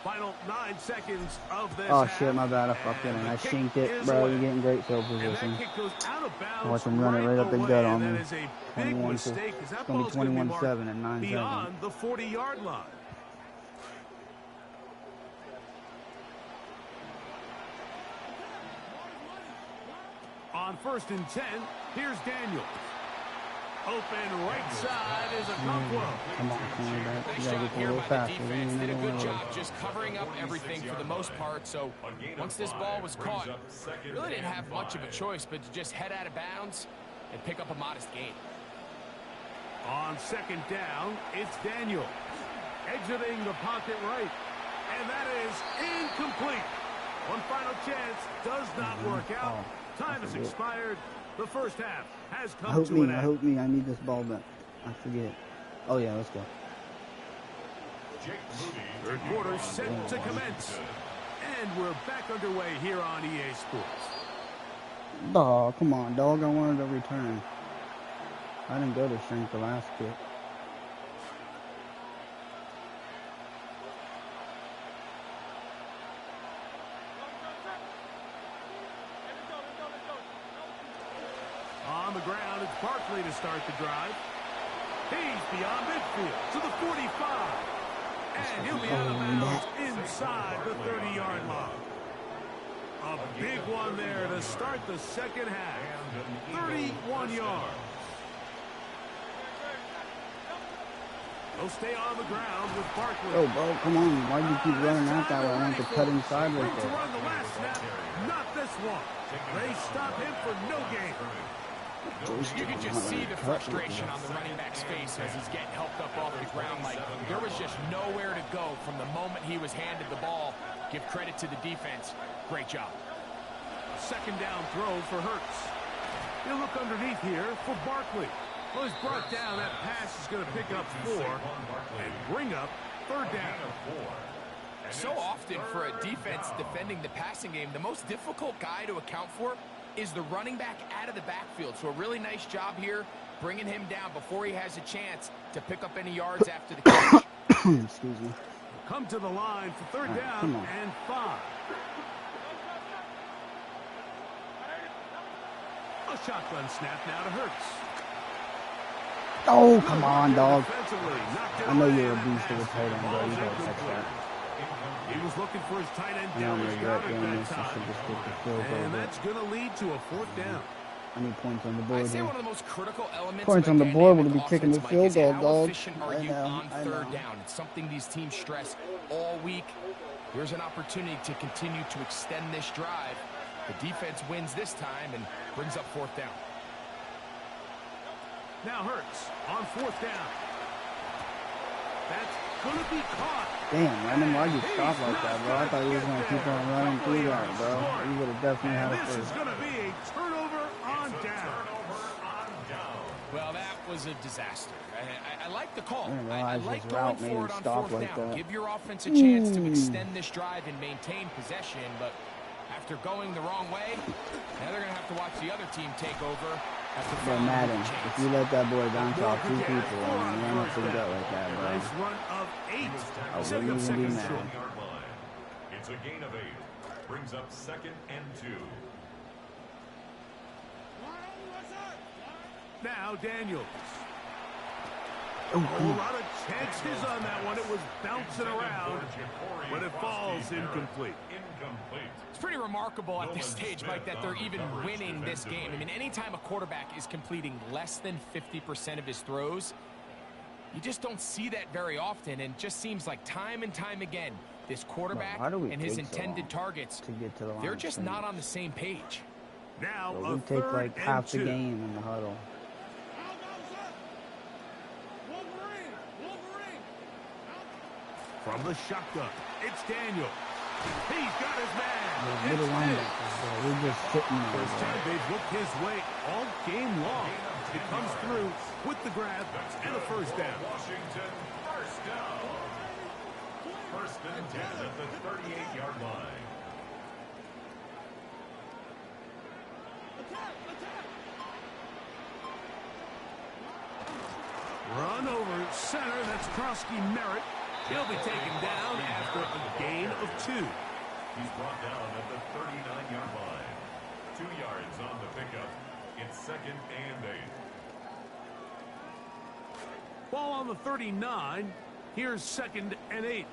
Final 9 seconds of this Oh half. shit, my bad. I fucked it and I shinked it, bro. You're getting great field And that position. kick goes out of bounds Watch him run it right up the away, gut and on me. that is a big 21 mistake, to, 'cause that it's gonna be ball's gonna be 21-7 marked in 9 seconds. beyond the 40-yard line. On first and 10, here's Daniels. Open right side is Okonkwo. Come on, cornerback. You Nice gotta job get the here little by the faster. We defense. ain't Did a never good won. job just covering up everything for the most part. So once this ball was caught, really didn't have much of a choice but to just head out of bounds and pick up a modest gain. On second down, it's Daniel. Exiting the pocket right. And that is incomplete. One final chance does not work out. Time has expired. The first half has come to an end. I need this ball back. I forget. Oh yeah, let's go. Third quarter set to commence. And we're back underway here on EA Sports. Oh, come on, dog. I wanted to return. I didn't go to shrink the last kick. On the ground, it's Barkley to start the drive. He's beyond midfield to the 45. And he'll be out of bounds inside the 30-yard line. A big one there to start the second half. 31 yards. They'll stay on the ground with Barkley. Oh, bro, come on. Why do you keep running out that way? I want to cut inside right Room to there. run the last snap. Not this one. They stop him for no gain. You can just see the frustration on the running back's face as he's getting helped up off the ground. Like there was just nowhere to go from the moment he was handed the ball. Give credit to the defense. Great job. Second down throw for Hurts. He'll look underneath here for Barkley. Well, he's brought down. That pass is going to pick up 4 and bring up third down. So often for a defense defending the passing game, the most difficult guy to account for is the running back out of the backfield. So a really nice job here, bringing him down before he has a chance to pick up any yards after the catch. Excuse me. Come to the line for third down and 5. A shotgun snap now to Hurts. Oh, come on, dog. I know you're a beast of a tight end, bro. You gotta catch that. He was looking for his tight end I down don't the regret stretch doing that this. I time. should just get the field goal. And that's going to lead to a 4th down. I need points on the I'd board say here. one of the most critical elements Points of on a the board dynamic would be kicking the offense, Mike, field is goal, how dog. efficient are I you know, on I third know. down? It's something these teams stress all week. Here's an opportunity to continue to extend this drive. The defense wins this time and brings up 4th down. Now Hurts on 4th down. That's going to be caught. Damn, Landon, why'd you stop like that, bro? I thought he was going to keep on running through that, bro. He would have definitely had And a this is first. going to be a turnover on down. Well, that was a disaster. I like the call. I didn't I realize like his going route made for him it on stop 4th like down. that. Give your offense a chance to extend this drive and maintain possession, but after going the wrong way, now they're going to have to watch the other team take over. Bro, Madden, if you let that boy down top 2 people, I mean, you ain't to gut like that, bro. Nice run of 8. I Setting up wouldn't even be second mad. down. It's a gain of 8. Brings up 2nd and 2. Now Daniels. Oh, A lot of chances on that one. It was bouncing around, but it falls incomplete. It's pretty remarkable at this stage, Mike, that they're even winning this game. I mean, anytime a quarterback is completing less than 50% of his throws, you just don't see that very often, and just seems like time and time again, this quarterback and his intended targets, to get to the line they're just not on the same page. Now So a we take third like and half the 2. game in the huddle. From the shotgun, it's Daniel. He's got his man. The middle linebackers, bro, we're just sitting there, First bro. time they've looked his way all game long. It comes through with the grab and a first down. Washington, first down. 1st and 10 at the 38-yard line. Run over center. That's Krosky Merritt. He'll be taken down after a gain of 2. He's brought down at the 39-yard line. 2 yards on the pickup. It's 2nd and 8. Ball on the 39. Here's 2nd and 8.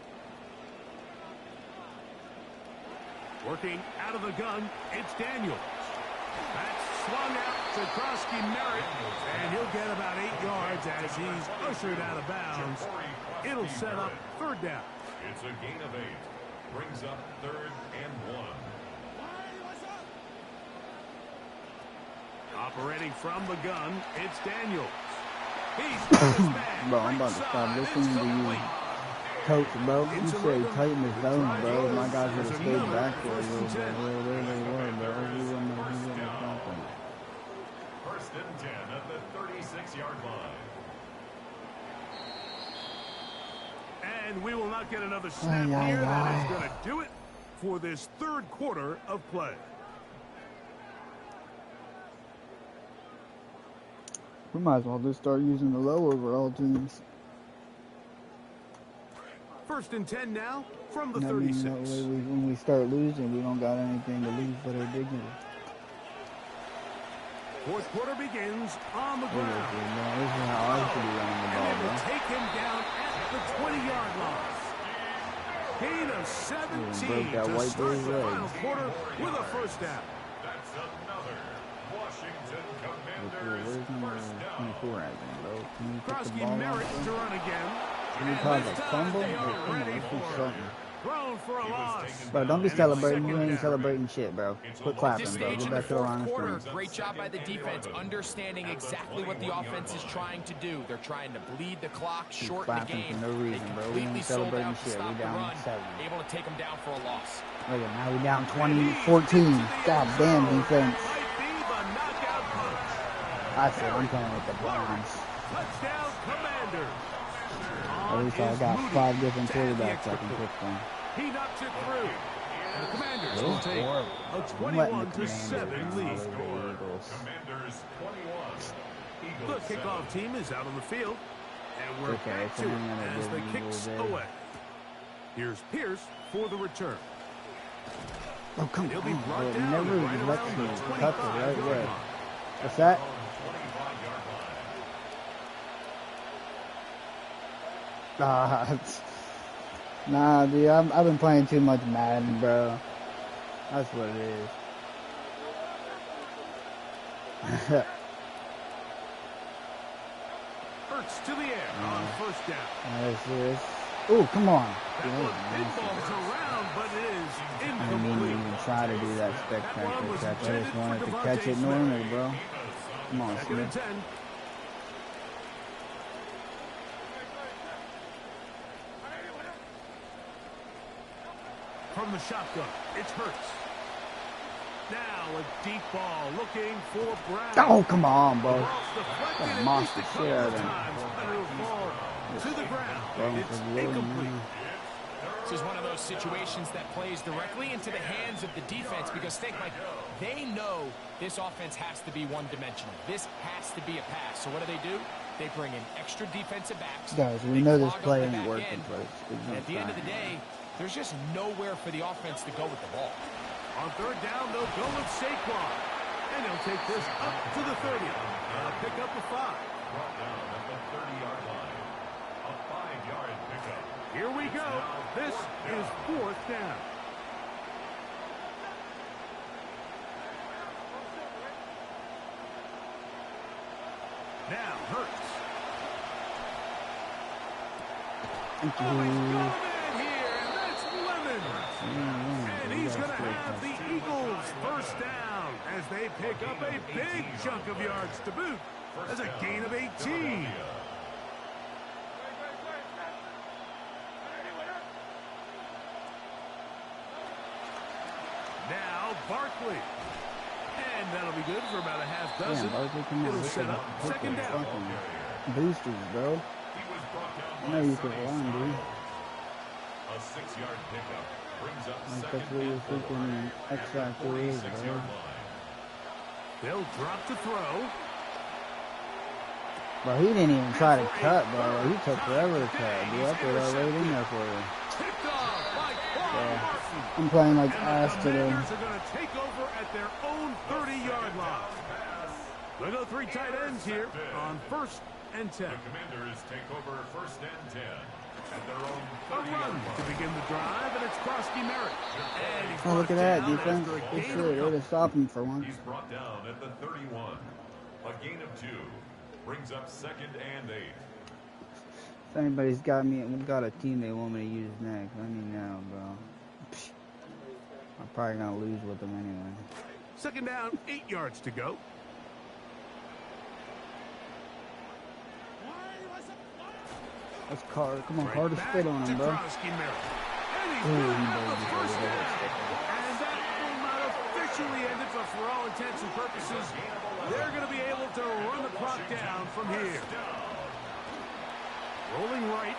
Working out of the gun, it's Daniels. That's swung out to Krosky Merritt, and he'll get about 8 yards as he's ushered out of bounds. It'll set up 3rd down. It's a gain of 8. Brings up 3rd and 1. Operating from the gun, it's Daniels. He's got his man. Bro, I'm about to stop listening to you. Coach, bro, you say tighten his zones, bro. My guys would have stayed back there a little bit. Where they were, bro. He wouldn't have stopped them. 1st and 10 at the 36-yard line. And we will not get another snap here. That is going to do it for this 3rd quarter of play. We might as well just start using the low overall teams. 1st and 10 now from the And I mean, 36. that way when we start losing, we don't got anything to lose but our dignity. 4th quarter begins on the This ground. is how I should be running the And ball, they will bro. take him down at the 20-yard line. Gain of 17 broke that to white start boy's the leg. final quarter with a first down. That's another Washington Where's Commanders number first down. 24 at, bro? Can you pick the Krosky ball Merritt up, to bro? run again. Can you And cause this a time fumble? they Bro, are come on, ready let's do for it. something. Thrown for a loss. Bro, don't be And celebrating. You second ain't down. celebrating shit, bro. Quit At clapping, this bro. stage Get in the back to the 4th line of quarter, scrimmage. great job by the defense, understanding exactly what the offense is trying to do. They're trying to bleed the clock, Keep shorten the clapping game. for no They reason, bro. We completely ain't sold celebrating out to shit. We stop the down run, 7. able to take them down for a loss. Look at now we down 20-14. God damn defense. Might be the knockout punch. I said I'm playing with the Browns. Touchdown, Commanders. At least I got 5 different quarterbacks I can pick from. He knocks it through. The Commanders will take a 21-7 lead. Commanders 21. The Eagles kickoff 7. team is out on the field, and we're Okay, back it's to it only gonna as give the me kicks Eagles, away. Here's Pierce for the return. Oh, come He'll on, be bro. brought down Never right lets around me the cut the right 25-yard way. line. What's that? 25-yard line. Nah, dude, I've been playing too much Madden, bro. That's what it is. Hurts to the air on first down. That's this. Oh, come on. That one pinballs around, but it is I didn't incomplete. even try to do that spectacular catch. I just wanted to catch it normal, bro. Come on, Second and Smith. 10. From the shotgun, it's Hurts. Now a deep ball looking for Brown. Oh, come on, bro. Ball's deflected at Monster least a shit out couple of of him. times, but it'll fall to the ground. It's incomplete. This is one of those situations that plays directly into the hands of the defense because think, Mike, they know this offense has to be one-dimensional. This has to be a pass. So what do? They bring in extra defensive backs. Guys, we They know this clog up play the ain't back working, end, but and at the end of the day, there's just nowhere for the offense to go with the ball. On third down, they'll go with Saquon. And they'll take this up to the 30. They'll pick up the 5. Brought down at the 30-yard line. A 5-yard pickup. Here we go. This is fourth down. Now Hurts. Thank Oh, he's you. got a man here, and that's Lemon. And he's going to have the Eagles first down as they pick up a big chunk of yards to boot as a gain of 18. Now Barkley. And that'll be good for about a half dozen. Damn, Barkley, come on. It'll Look set at up look second at down. fucking boosters, bro. He was brought down I by know you can Sonny run, dude. Stroud. A 6-yard pickup brings up Like, second that's where your and 4 freaking at X the factor is, bro. 46-yard line. They'll drop to throw. Bro, he didn't even try to cut, bro. He took forever to cut. Dude, I put that right in there for you. Picked off by Quan Martin. I'm playing like And ass the today. Commanders are going to take over at their own 30-yard line. They'll go 3 tight ends here on first and 10. The Commanders take over first and 10 at their own A 30-yard run line. to begin the drive, and it's Krosky Merritt. And he's Oh, look at brought that, down defense. after a Good gain shit. of a Way couple. to stop him for once. He's brought down at the 31. A gain of 2 brings up second and 8. If anybody's got a team they want me to use next, let me know, bro. Psh, I'm probably gonna lose with them anyway. Second down, 8 yards to go. Let's Carter. Come on, Right Carter, back spit on to him, bro. Krosky Merritt. And he's Ooh, good he on the baby. first down. And that will not officially end it, but for all intents and purposes, they're going to be able to run the clock down from here. Rolling right.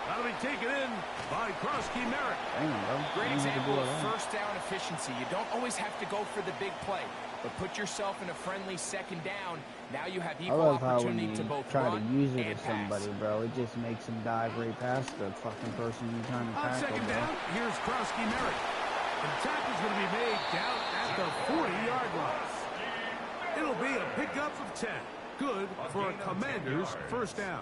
That'll be taken in by Krosky Merritt. Damn, bro. Great I didn't have to example do of all that. first down efficiency. You don't always have to go for the big play, but put yourself in a friendly second down. Now you have I equal love how when opportunity you to both try to run use it and to pass. somebody, bro, it just makes them dive right past the fucking person you're trying to On tackle, second bro. down, here's Krosky Merritt. The tackle's going to be made down at the 40-yard line. It'll be a pickup of 10. Good for a Commander's first down.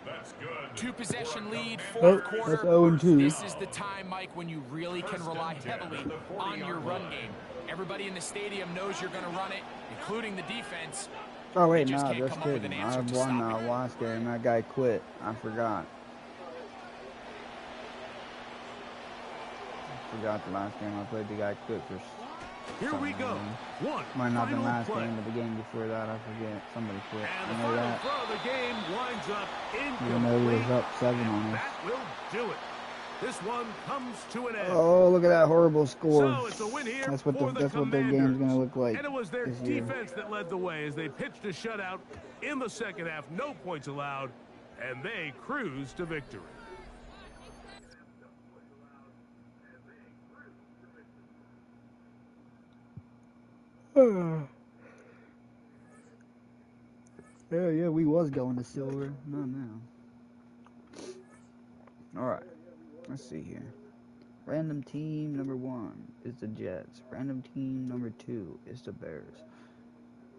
That's good. 2-possession lead, Oh, fourth that's quarter. 0-2. This is the time, Mike, when you really can rely heavily on your run game. Everybody in the stadium knows you're going to run it, including the defense. Oh, wait, They just nah, can't just come up with an kidding. answer I to won stop it. last game. That guy quit. I forgot. Forgot the last game I played. The guy quit for Here we something, go. man. One Might not been final last play. game, but the game before that, I forget. Somebody quit. And I the know final that. throw of the game winds up Even though he incomplete. was up 7 on us. That will do it. This one comes to an end. Oh, look at that horrible score. So it's a win here That's what for that's what their Commanders. game's gonna look like And it was their this year. defense that led the way as they pitched a shutout in the second half. No points allowed, and they cruised to victory. Yeah, we was going to silver. Not now. Alright, let's see here. Random team number 1 is the Jets. Random team number 2 is the Bears.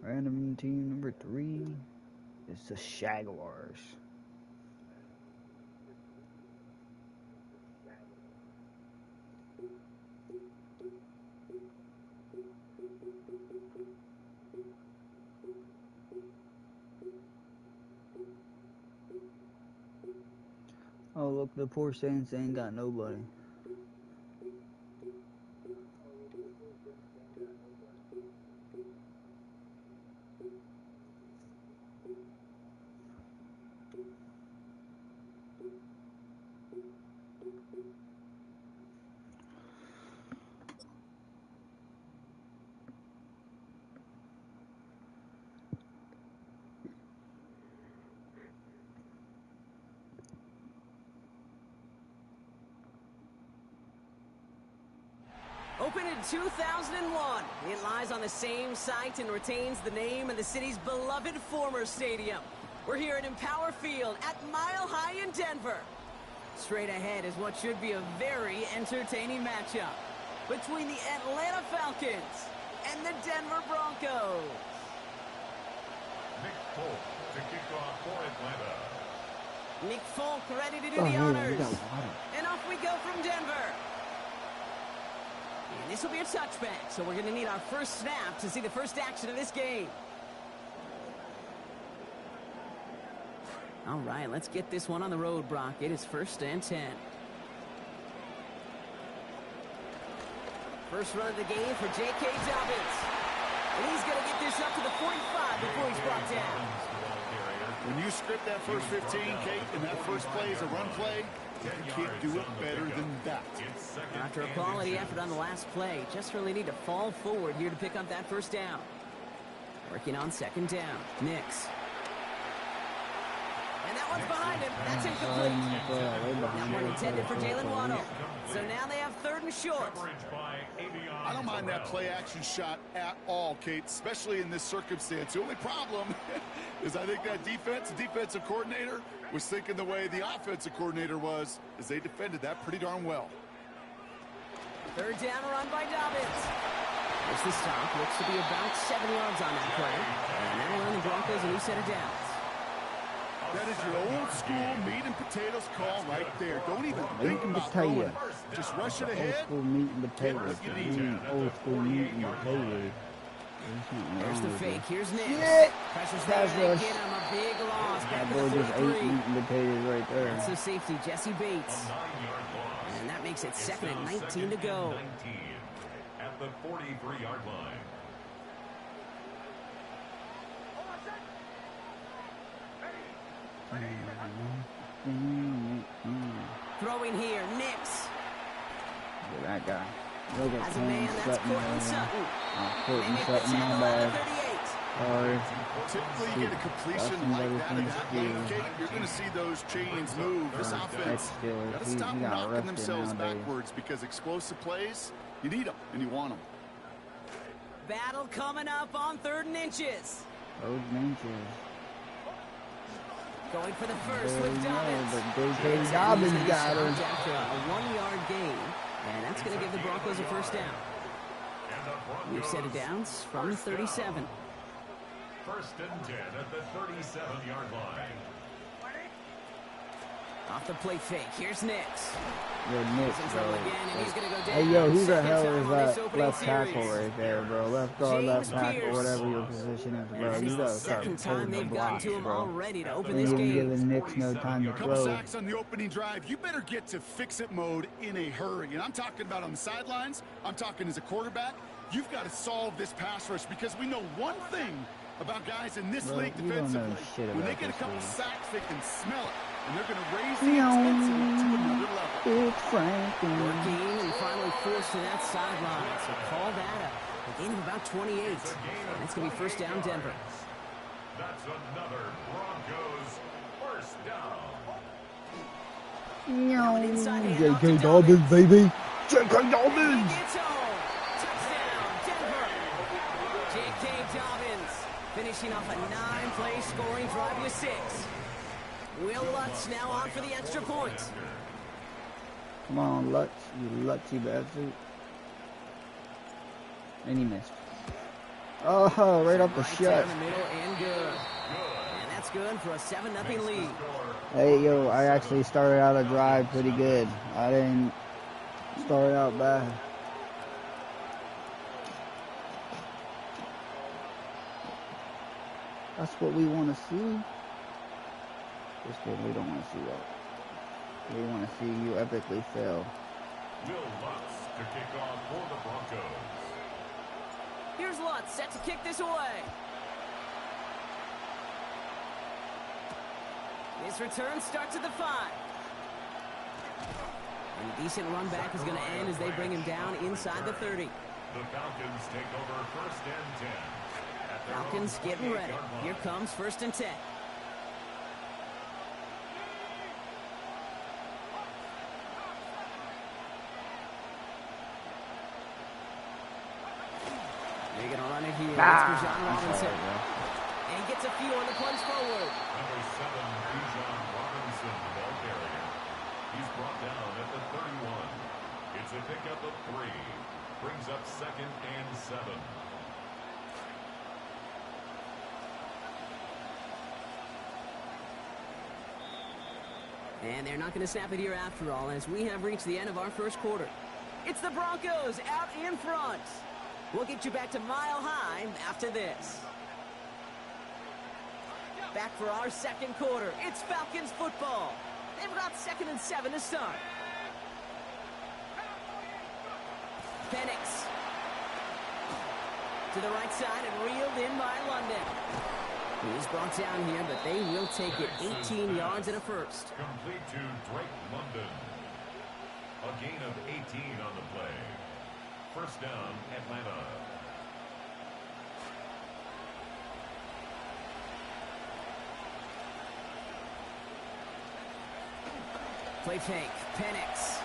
Random team number 3 is the Jaguars. Oh, look, the poor Saints ain't got nobody. Opened in 2001, it lies on the same site and retains the name of the city's beloved former stadium. We're here at Empower Field at Mile High in Denver. Straight ahead is what should be a very entertaining matchup between the Atlanta Falcons and the Denver Broncos. Nick Folk to kick off for Atlanta. Nick Folk ready to do the honors. And off we go from Denver. And this will be a touchback, so we're going to need our first snap to see the first action of this game. All right, let's get this one on the road, Brock. It is 1st and 10. First run of the game for J.K. Dobbins. And he's going to get this up to the 45 before he's brought down. When you script that first 15, Kate, and that first play is a run play, you can't do it better than that. After a quality effort on the last play, just really need to fall forward here to pick up that first down. Working on 2nd down. Nix. And that one's behind him. That's incomplete. That one intended for Jalen Waddle. So now they have 3rd and short. I don't mind that play action shot at all, Kate, especially in this circumstance. The only problem is I think that defensive coordinator was thinking the way the offensive coordinator was, as they defended that pretty darn well. 3rd down run by Dobbins. There's the stop. Looks to be about 7 yards on that play. And that'll earn the Broncos a new set of downs. That is your old school meat and potatoes call right there. Don't even think about throwing. Just rush it ahead. Old school meat and potatoes. Old school meat and potatoes. There's the fake. Here's Nix. Pressures Pass there. rush. Get him a big loss. That Back to boy the just ate 43. meat and potatoes right there. That's the safety, Jesse Bates. And that makes it 2nd and 19 to go. At the 43-yard line. Throwing here, Nix. Look at that guy. Look at As a man, that's Cortland Sutton. They Cortland make the Sutton, tackle my on the bad. 38. Sorry. Typically, you get a completion like that in that game, Kate, you're going to see those chains move. This offense got to stop knocking themselves backwards because explosive plays, you need them and you want them. Battle coming up on 3rd and inches. Those inches. Going for the first There with you go, Dobbins. but J.K. Dobbins got her. After a 1-yard gain, and that's going to give the Broncos a first down. New set of downs from the 37. 1st and 10 at the 37-yard line. Off the play fake. Here's Nix. Yo, Nick, He's in bro. trouble again, and he's going to go down. Hey, yo, who the Second hell time is on this that opening left tackle series. right there, bro? Left guard, left James tackle, Pierce. whatever your position is, bro. This You is the gotta start 2nd time holding the they've gotten blocks, to him bro. already to open You this ain't game. giving Knicks no time to Couple throw. sacks on the opening drive. You better get to fix-it mode in a hurry. And I'm talking about on the sidelines. I'm talking as a quarterback. You've got to solve this pass rush because we know one thing about guys in this Bro, league you don't know defensively. shit When they about get a this couple league. sacks, they can smell it. And they're going to raise the intensity to another level. Big Franklin. Working and finally forced to that sideline. So call that a gain of about 28. And it's going to be first down Denver. That's another Broncos first down. Now an inside hand off to J.K. Dobbins, baby. J.K. He Dobbins. gets home. Touchdown, Denver. finishing off a 9-play scoring drive with 6. Will Lutz now on for the extra point. Come on, Lutz, you Lutzy bastard. And he missed. Oh, right off the shut. Down the middle and good. And that's good for a 7-0 lead. Hey, yo, I actually started out a drive pretty good. I didn't start out bad. That's what we want to see. Just kidding, we don't want to see that. We want to see you epically fail. Will Lutz to kick off for the Broncos. Here's Lutz set to kick this away. This return starts at the 5. And a decent run back is going to end as they bring him down inside the 30. The Falcons take over 1st and 10. Falcons getting ready. Here comes 1st and 10. They're going to run it here. That's for John Robinson. And he gets a few on the plunge forward. Number 7, Bijan Robinson, ball carrier. He's brought down at the 31. It's a pickup of 3. Brings up 2nd and 7. And they're not going to snap it here after all, as we have reached the end of our first quarter. It's the Broncos out in front. We'll get you back to Mile High after this. Back for our second quarter. It's Falcons football. They've got 2nd and 7 to start. Penix to the right side and reeled in by London. He's brought down here, but they will take it 18 yards and a first. Complete to Drake London. A gain of 18 on the play. 1st down, Atlanta. Play fake. Penix.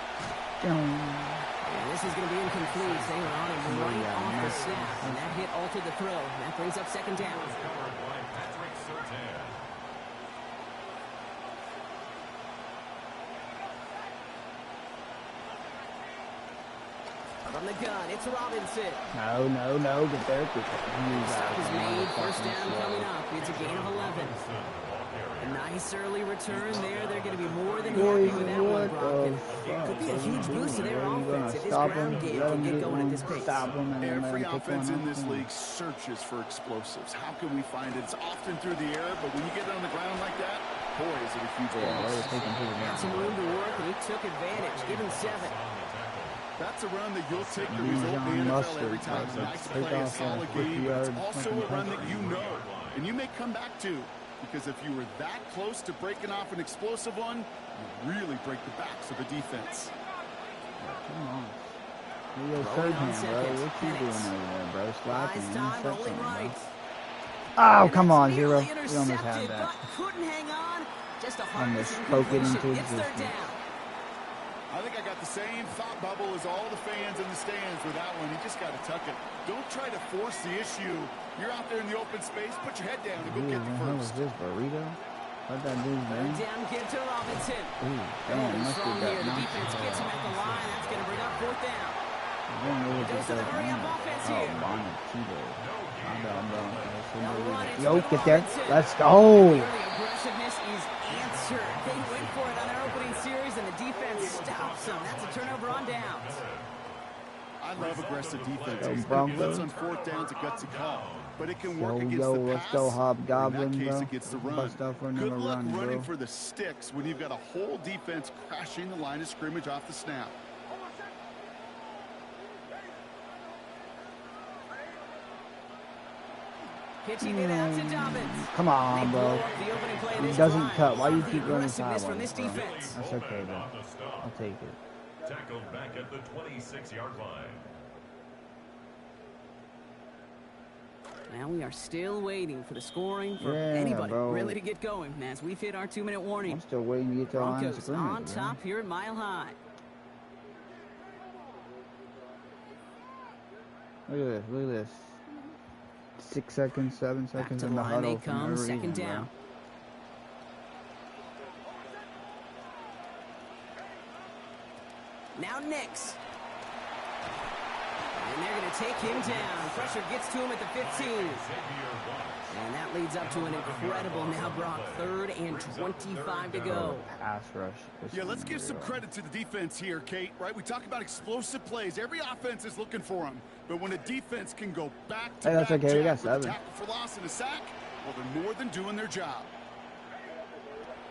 Yeah, this is going to be incomplete. They were on him right off the snap, and that hit altered the throw. That brings up 2nd down. Covered by Patrick Surtain. From the gun, it's Robinson. No, get there. Stop is made. 1st down coming up. It's a gain of 11. A nice early return there. They're going to be more than happy with that one, Broncos. Could be a huge boost to their offense if this ground game can get going at this pace. Every offense in this league searches for explosives. How can we find it? It's often through the air, but when you get it on the ground like that, boy, is it a huge bonus. Got some room to work, and he took advantage. Give him 7. That's a run that you'll take the result in the NFL every time. It's a nice play, a solid game, but it's also a run that you know, and you may come back to. Because if you were that close to breaking off an explosive one, you really break the backs of the defense. Come on. You're third hand, bro. What you doing over there, bro? Slapping. Right. Oh, come on, Zero. We almost had that. Couldn't hang on. Just a almost spoke it into existence. I think I got the same thought bubble as all the fans in the stands with that one. You just got to tuck it. Don't try to force the issue. You're out there in the open space. Put your head down and go get the first. What was this, burrito? How'd that do, man? Down, give to Robinson. Ooh, damn, must strong have here. The defense gets him at the line. That's going to bring up 4th down. Goes to the hurry-up offense here. Yo, get there. Let's go. The aggressiveness is answered. They went for it on their opening series, and the defense stops them. That's a turnover on downs. I love aggressive defense. Blitz on 4th down's a gutsy call, but it can work against the pass. Let's go, Hobgoblin, in that case, bro. it gets the run. Good luck running for the sticks when you've got a whole defense crashing the line of scrimmage off the snap. Pitching it out to Dobbins. Come on, bro. He doesn't cut. Why you keep running sideways, from this bro? defense. That's okay, bro. I'll take it. Tackled back at the 26-yard line. Now we are still waiting for the scoring for anybody really to get going as we've hit our 2-minute warning. I'm still waiting to get to the line of Broncos scrimmage, on top here at Mile High. Look at this. Look at this. 6 seconds, 7 seconds to in the line huddle they for no come, reason, second bro. down. Now Nix. And they're going to take him down. Pressure gets to him at the 15. And that leads up to an incredible now, Brock. 3rd and 25 to go. Pass rush. Yeah, let's give some credit to the defense here, Kate, right? We talk about explosive plays. Every offense is looking for them. But when a defense can go back to that's back okay. We got with a 7. tackle for loss and a sack, well, they're more than doing their job.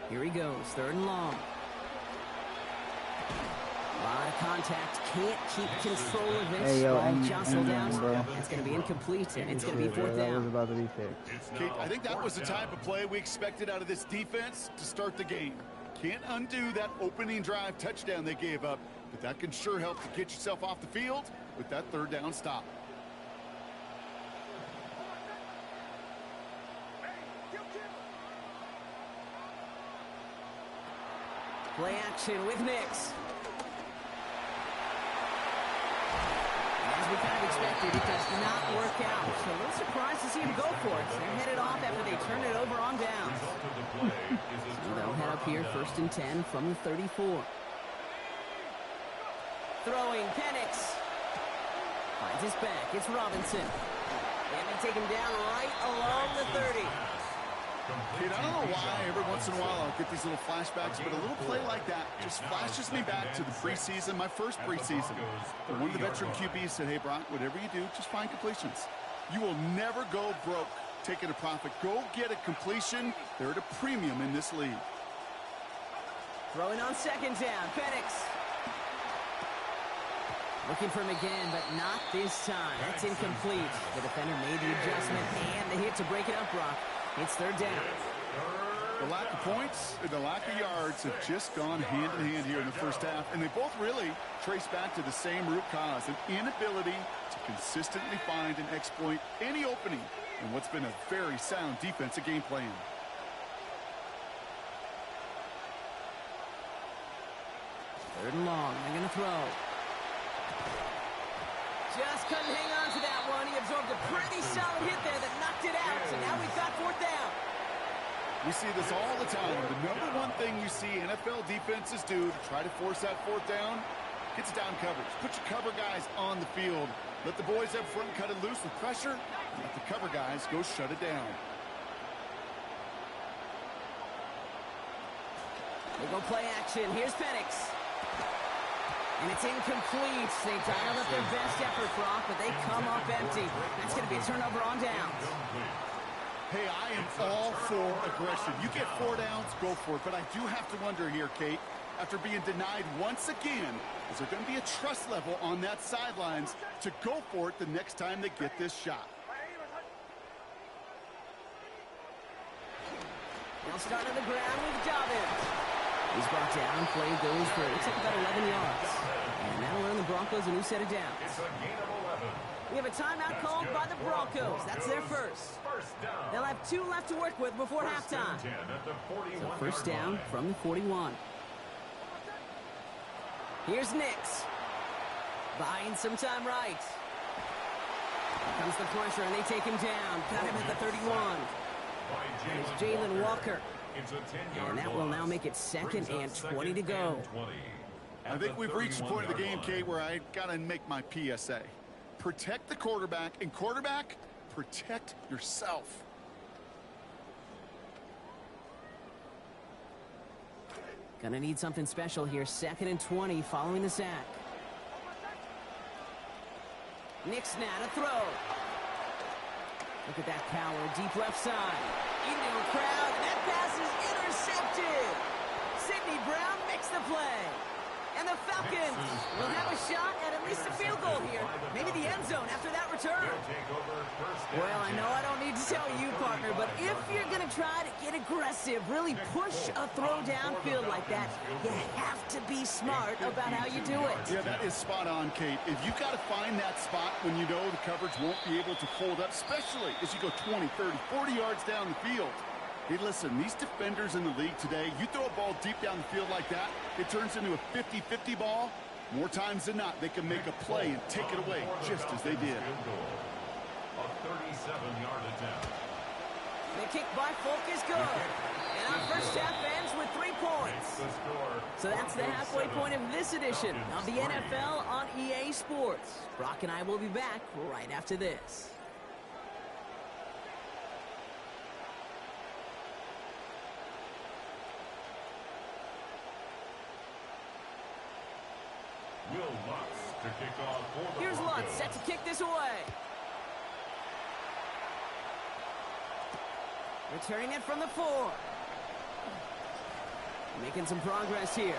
Here he goes, 3rd and long. A lot of contact, can't keep control of this. Hey, yo, Ball jostled out. bro. It's going to be incomplete, and it's going to be 4th That was down. about to be fixed. Kate, I think that was the type of play we expected out of this defense to start the game. Can't undo that opening drive touchdown they gave up, but that can sure help to get yourself off the field with that 3rd down stop. Play action with Nix. As we kind of expected, it does not work out. So a little surprised to see him go for it. They're headed off after they turn it over on downs. So they'll head up here, 1st and 10 from the 34. Throwing, Penix. Finds his back, it's Robinson. And they take him down right along the 30. Kate, I don't know why every once in a while I'll get these little flashbacks, but a little play like that just flashes me back to the preseason, my first preseason. And one of the veteran QBs said, hey, Brock, whatever you do, just find completions. You will never go broke taking a profit. Go get a completion. They're at a premium in this league. Throwing on 2nd down, Penix. Looking for him again, but not this time. That's incomplete. The defender made the adjustment and the hit to break it up, Brock. It's 3rd down. The lack of points and the lack of yards have just gone hand in hand here in the first half, and they both really trace back to the same root cause, an inability to consistently find and exploit any opening in what's been a very sound defensive game plan. Third and long. They're going to throw. Just couldn't hang on to that one. He absorbed a pretty solid hit there that knocked it out. So now we've got 4th down. We see this all the time. The number one thing you see NFL defenses do to try to force that 4th down, gets down coverage. Put your cover guys on the field. Let the boys up front cut it loose with pressure. Let the cover guys go shut it down. They go play action. Here's Penix. And it's incomplete. They dialed up their best effort, Brock, but they come up empty. That's going to be a turnover on downs. Hey, I am all for aggression. You get 4 downs, go for it. But I do have to wonder here, Kate, after being denied once again, is there going to be a trust level on that sidelines to go for it the next time they get this shot? They'll start on the ground with Dobbins. He's brought down. Play goes for, looks like about 11 yards. And that'll earn the Broncos a new set of downs. It's a gain of 11. We have a timeout called by the Broncos. That's their first. They'll have 2 left to work with before halftime. So 1st down from the 41. Here's Nix. Buying some time right. Here comes the pressure, and they take him down. Got him at the 31. There's Jalen Walker. And that will now make it 2nd and 20 to go. I think we've reached the point of the game, Kate, where I got to make my PSA. Protect the quarterback, and quarterback, protect yourself. Gonna need something special here. 2nd and 20 following the sack. Nix now to throw. Look at that power, deep left side. Into a crowd, and that pass is intercepted. Sidney Brown makes the play. And the Falcons will have a shot at least a field goal here. Maybe the end zone after that return. Well, I know I don't need to tell you, partner, but if you're going to try to get aggressive, really push a throw downfield like that, you have to be smart about how you do it. Yeah, that is spot on, Kate. If you've got to find that spot when you know the coverage won't be able to hold up, especially as you go 20, 30, 40 yards down the field. Hey, listen, these defenders in the league today, you throw a ball deep down the field like that, it turns into a 50-50 ball. More times than not, they can make a play and take it away just as they did. A 37-yard attempt. The kick by Folk is good. And our first half ends with 3 points. So that's the halfway point of this edition of the NFL on EA Sports. Brock and I will be back right after this. Will Lutz to kick off for the Here's Broncos. Lutz set to kick this away. Returning it from the 4. Making some progress here.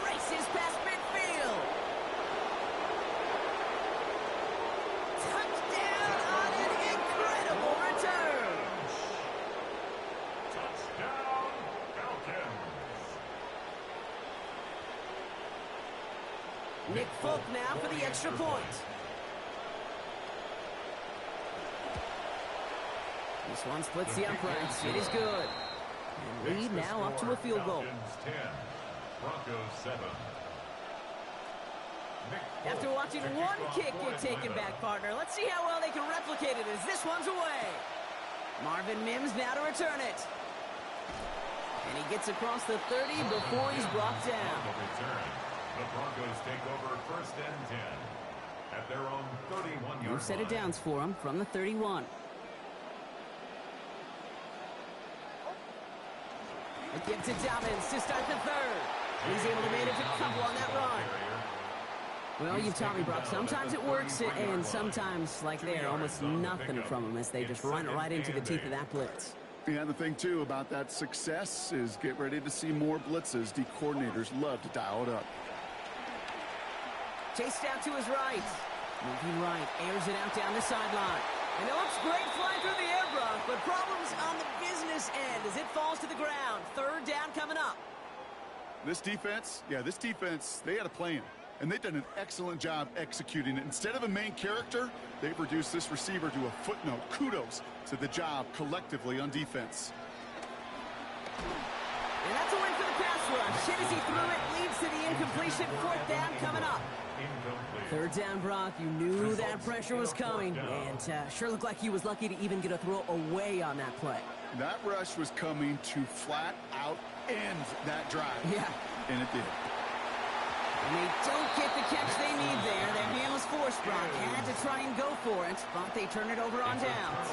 Races past midfield. Touchdown on an incredible return. Touchdown, Falcons. Nick Folk now for the extra point. This one splits the uprights. It is good. And lead now up to a field goal. Falcons 10, Broncos 7. After watching one kick get taken back, partner, let's see how well they can replicate it as this one's away. Marvin Mims now to return it. And he gets across the 30 before he's brought down. The Broncos take over first and 10 at their own 31-yard line. No set of downs for him from the 31. A give to Dobbins to start the 3rd. He's able to manage a couple on that run. Well, you've taught me, Brock. Sometimes it works, and sometimes, like there, almost nothing from them as they just run it right into the teeth of that blitz. Yeah, the thing, too, about that success is get ready to see more blitzes. The coordinators love to dial it up. Chased out to his right. Moving right, airs it out down the sideline. And it looks great flying through the air, Brock, but problems on the business end as it falls to the ground. 3rd down coming up. This defense, they had a plan. And they've done an excellent job executing it. Instead of a main character, they've reduced this receiver to a footnote. Kudos to the job collectively on defense. And that's a win for the pass rush. Hit as he threw it, leads to the incompletion. 4th down coming up. 3rd down, Brock. You knew that pressure was coming. And sure looked like he was lucky to even get a throw away on that play. That rush was coming to flat out end that drive. Yeah. And it did. And they don't get the catch they need there. Their hand was forced, Brock. Had to try and go for it, but they turn it over on downs.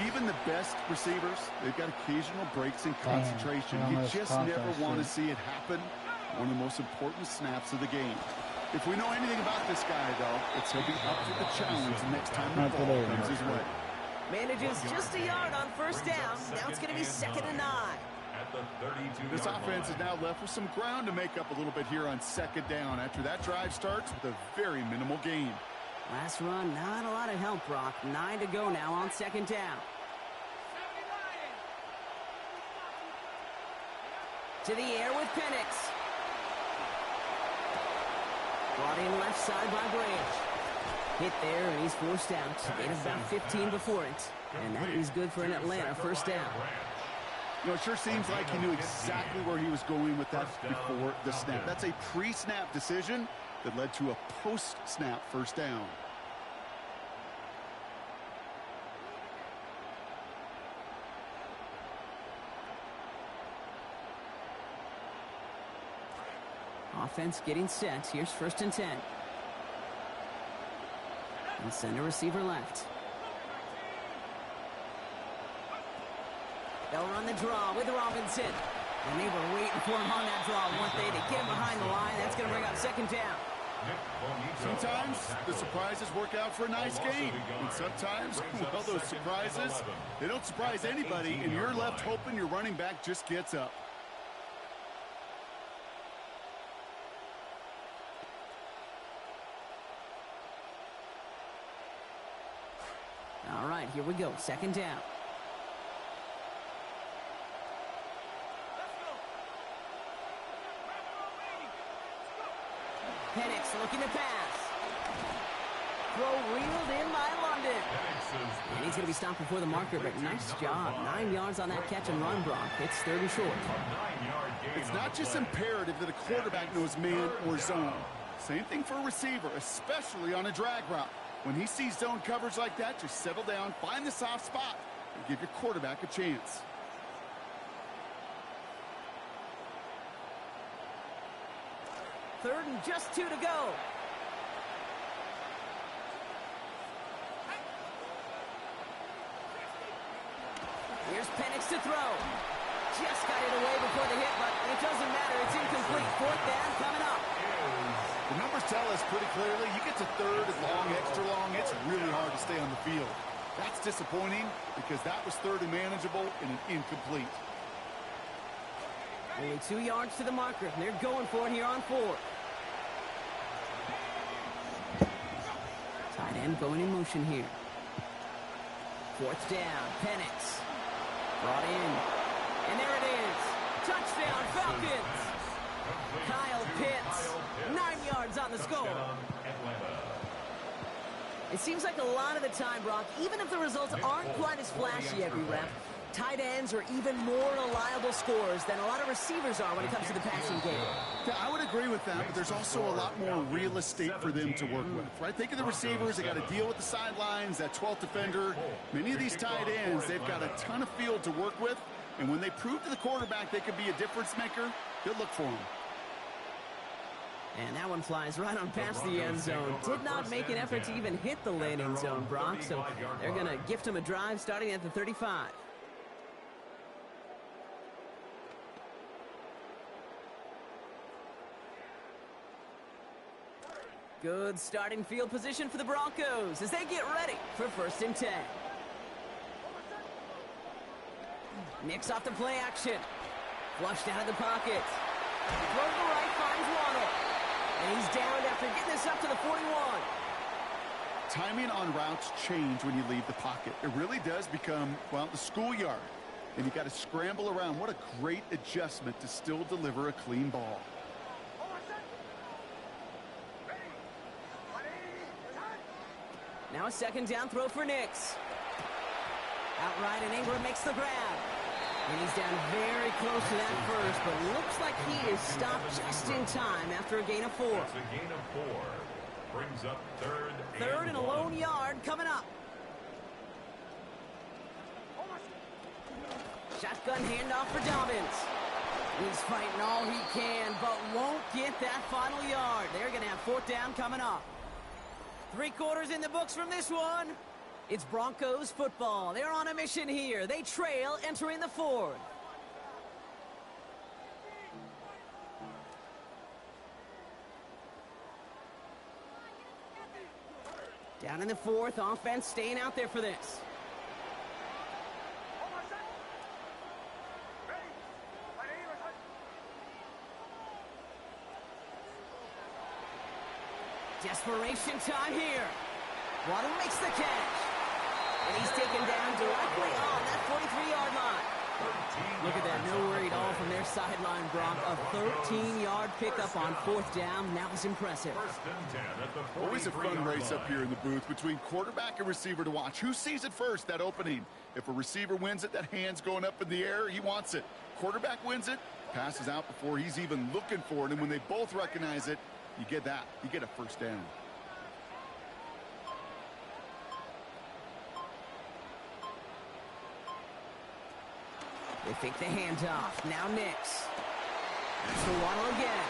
Even the best receivers, they've got occasional breaks in concentration. You just never want to see it happen. One of the most important snaps of the game. If we know anything about this guy, though, it's he'll be up to the challenge the next time the ball comes his way. Manages just a yard on 1st down. Now it's going to be 2nd and 9. This offense is now left with some ground to make up a little bit here on 2nd down after that drive starts with a very minimal gain. Last run, not a lot of help, Brock. 9 to go now on 2nd down. To the air with Penix. Brought in left side by Branch. Hit there, and he's forced out. Gain of about 15 before it. And that is good for an Atlanta 1st down. You know, it sure seems like he knew exactly where he was going with that before the snap. That's a pre-snap decision that led to a post-snap 1st down. Offense getting set. Here's 1st and 10. And send a receiver left. They'll run the draw with Robinson. And they were waiting for him on that draw, weren't they? To get him behind the line. That's going to bring up 2nd down. Sometimes the surprises work out for a nice game. And sometimes, well, those surprises, they don't surprise anybody, and you're left hoping your running back just gets up. All right, here we go. 2nd down. Penix looking to pass. Throw reeled in by London. And he's going to be stopped before the marker, but nice job. 9 yards on that catch and run, Brock. It's 3rd and short. It's not just imperative that a quarterback knows man or zone. Same thing for a receiver, especially on a drag route. When he sees zone coverage like that, just settle down, find the soft spot, and give your quarterback a chance. Third and just 2 to go. Here's Penix to throw. Just got it away before the hit, but it doesn't matter. It's incomplete. Fourth down coming up. The numbers tell us pretty clearly, you get to third and long, extra long, it's really hard to stay on the field. That's disappointing because that was third and manageable and an incomplete. Only 2 yards to the marker. They're going for it here on 4th. Tight end going in motion here. 4th down, Penix. Brought in. And there it is. Touchdown, Falcons. Kyle Pitts. 9 yards on the score. It seems like a lot of the time, Brock, even if the results aren't quite as flashy every rep, tight ends are even more reliable scorers than a lot of receivers are when it comes to the passing game. Yeah, I would agree with that, but there's also a lot more real estate for them to work with, right? Think of the receivers. They got to deal with the sidelines, that 12th defender. Many of these tight ends, they've got a ton of field to work with, and when they prove to the quarterback they could be a difference maker, they'll look for them. And that one flies right on past the end zone. Did not make an effort to even hit the landing zone, Brock, so they're going to gift him a drive starting at the 35. Good starting field position for the Broncos as they get ready for 1st and 10. Nix off the play action. Flushed out of the pocket. Throw to the right, finds Waddle. And he's down after getting this up to the 41. Timing on routes change when you leave the pocket. It really does become, well, the schoolyard. And you got to scramble around. What a great adjustment to still deliver a clean ball. Now a 2nd down throw for Nix. Outright, and Ingram makes the grab. And he's down very close to that first, but looks like he is stopped just in time after a gain of 4. That's a gain of 4. Brings up third and a lone yard coming up. Shotgun handoff for Dobbins. He's fighting all he can, but won't get that final yard. They're going to have 4th down coming up. 3 quarters in the books from this one. It's Broncos football. They're on a mission here. They trail entering the 4th. Down in the 4th, offense staying out there for this. Desperation time here. Waddle makes the catch. And he's taken down directly on that 43-yard line. Look at that, no worry at all from their sideline, Brock. A 13-yard pickup on 4th down. That was impressive. 1st and 10 at the 43-yard Always a fun race line. up here in the booth between quarterback and receiver to watch. Who sees it first, that opening? If a receiver wins it, that hand's going up in the air, he wants it. Quarterback wins it, passes out before he's even looking for it, and when they both recognize it, you get that. You get a 1st down. They fake the handoff. Now Nix. That's for Waddle again.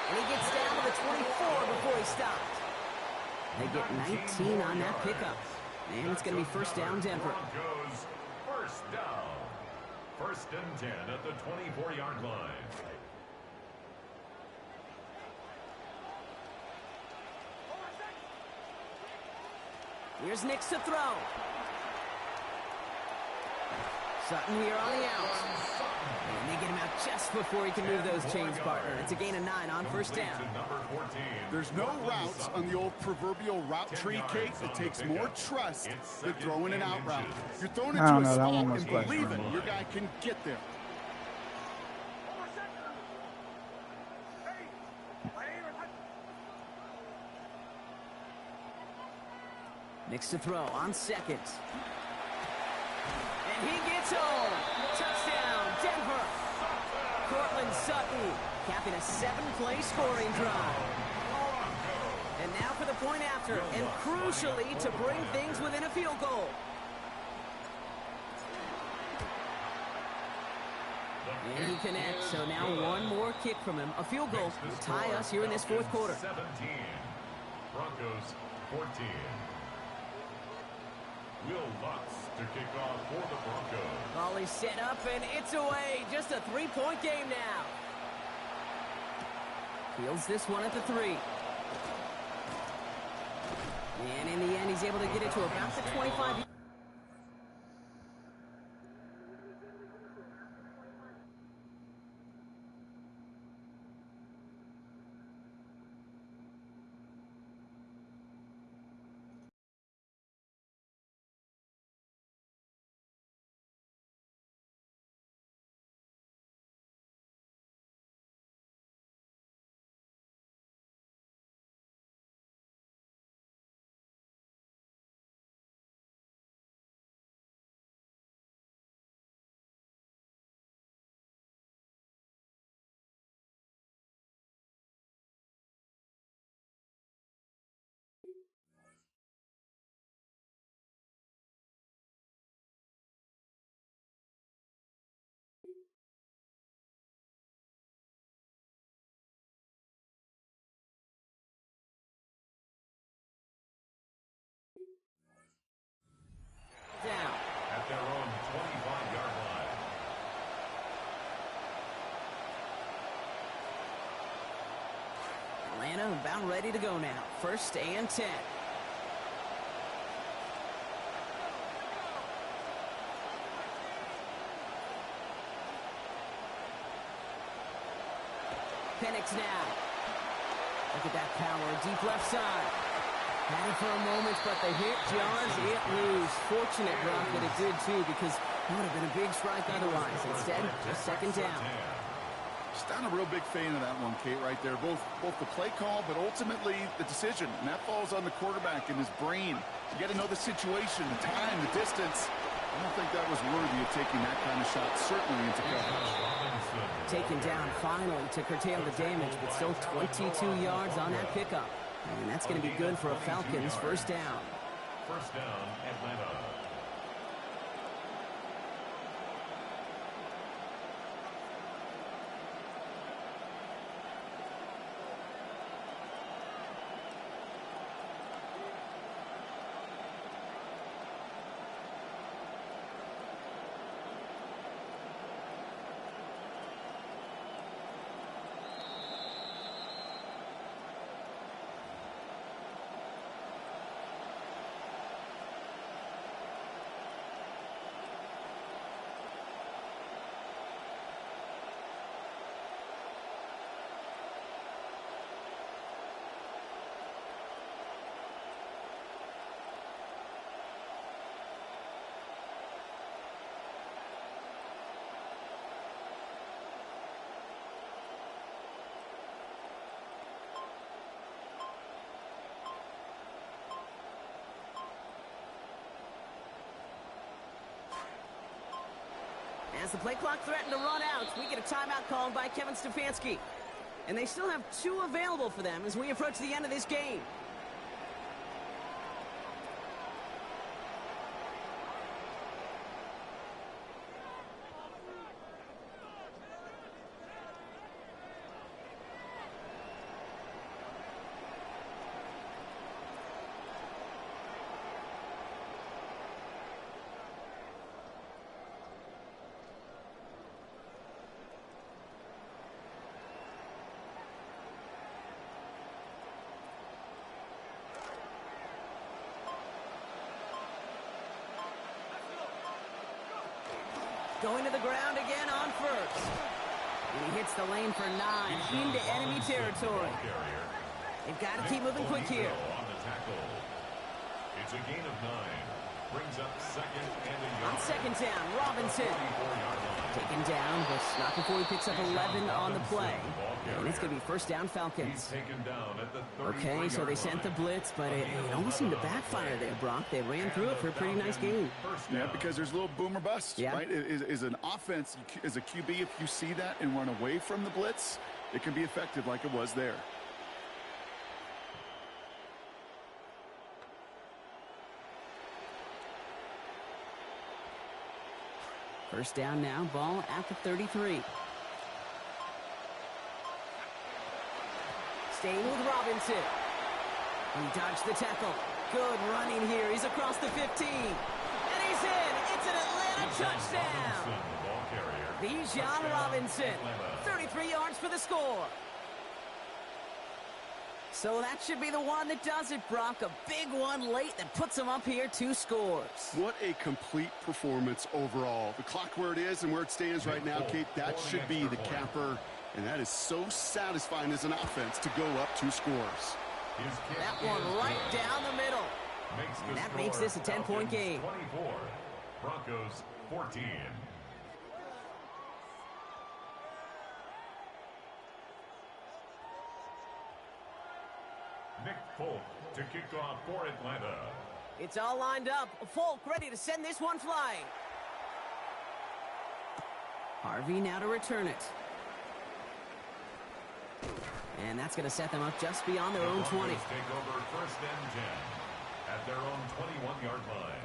And he gets down to the 24 before he stopped. They get 19 on that pickup. And it's going to be 1st down Denver. Broncos 1st down. 1st and 10 at the 24-yard line. Here's Nix to throw. Sutton here on the out. And they get him out just before he can move those chains, partner. It's a gain of 9 on 1st down. There's no routes on the old proverbial route tree, Kate. It takes more trust than throwing an out route. You're throwing I don't into a know, that spot one was and believing questionable. your guy can get there. Nix to throw on 2nd. And he gets home. Touchdown, Denver. Cortland Sutton capping a 7-play scoring drive. And now for the point after, and crucially to bring things within a field goal. And he connects, so now one more kick from him. A field goal will tie us here in this fourth quarter. 17. Broncos 14. Will Lutz to kick off for the Broncos. Volley set up, and it's away. Just a three-point game now. Fields this one at the 3. And in the end, he's able to get it to about the 25. Down. At their own 25-yard line. Atlanta about ready to go now. 1st and 10. Penix now. Look at that power. Deep left side. Had it for a moment, but the hit jars it loose. Fortunate, Brock, that it did too, because it would have been a big strike otherwise. Instead, just 2nd down. Just not a real big fan of that one, Kate, right there. Both the play call, but ultimately the decision. And that falls on the quarterback and his brain. You got to know the situation, the time, the distance. I don't think that was worthy of taking that kind of shot, certainly into coverage. Taken down finally to curtail the damage, but still 22 yards on that pickup. And that's going to be good for a Falcons 1st down. 1st down, Atlanta. As the play clock threatened to run out, we get a timeout called by Kevin Stefanski. And they still have 2 available for them as we approach the end of this game. Going to the ground again on 1st. And he hits the lane for 9 into enemy territory. They've got to keep moving quick here. On the tackle. It's a gain of 9. Brings up 2nd and a yard. On 2nd down, Robinson. Taken down, but not before he picks up 11 on the play. And it's going to be 1st down Falcons. Okay, so they sent the blitz, but it almost seemed to backfire there, Brock. They ran through it for a pretty nice game. Yeah, because there's a little boomer bust, right? Is an offense, as a QB, if you see that and run away from the blitz, it can be effective like it was there. First down now, ball at the 33. Staying with Robinson. He dodged the tackle. Good running here. He's across the 15. And he's in. It's an Atlanta touchdown. Bijan Robinson. 33 yards for the score. So that should be the one that does it, Brock. A big one late that puts him up here, 2 scores. What a complete performance overall. The clock where it is and where it stands right now, Kate, that should be the capper. And that is so satisfying as an offense to go up 2 scores. That one right down the middle. And that makes this a 10-point game. 24, Broncos 14. Nick Folk to kick off for Atlanta. It's all lined up. Folk ready to send this one flying. Harvey now to return it. And that's going to set them up just beyond their own 20. Take over first and 10 at their own 21-yard line.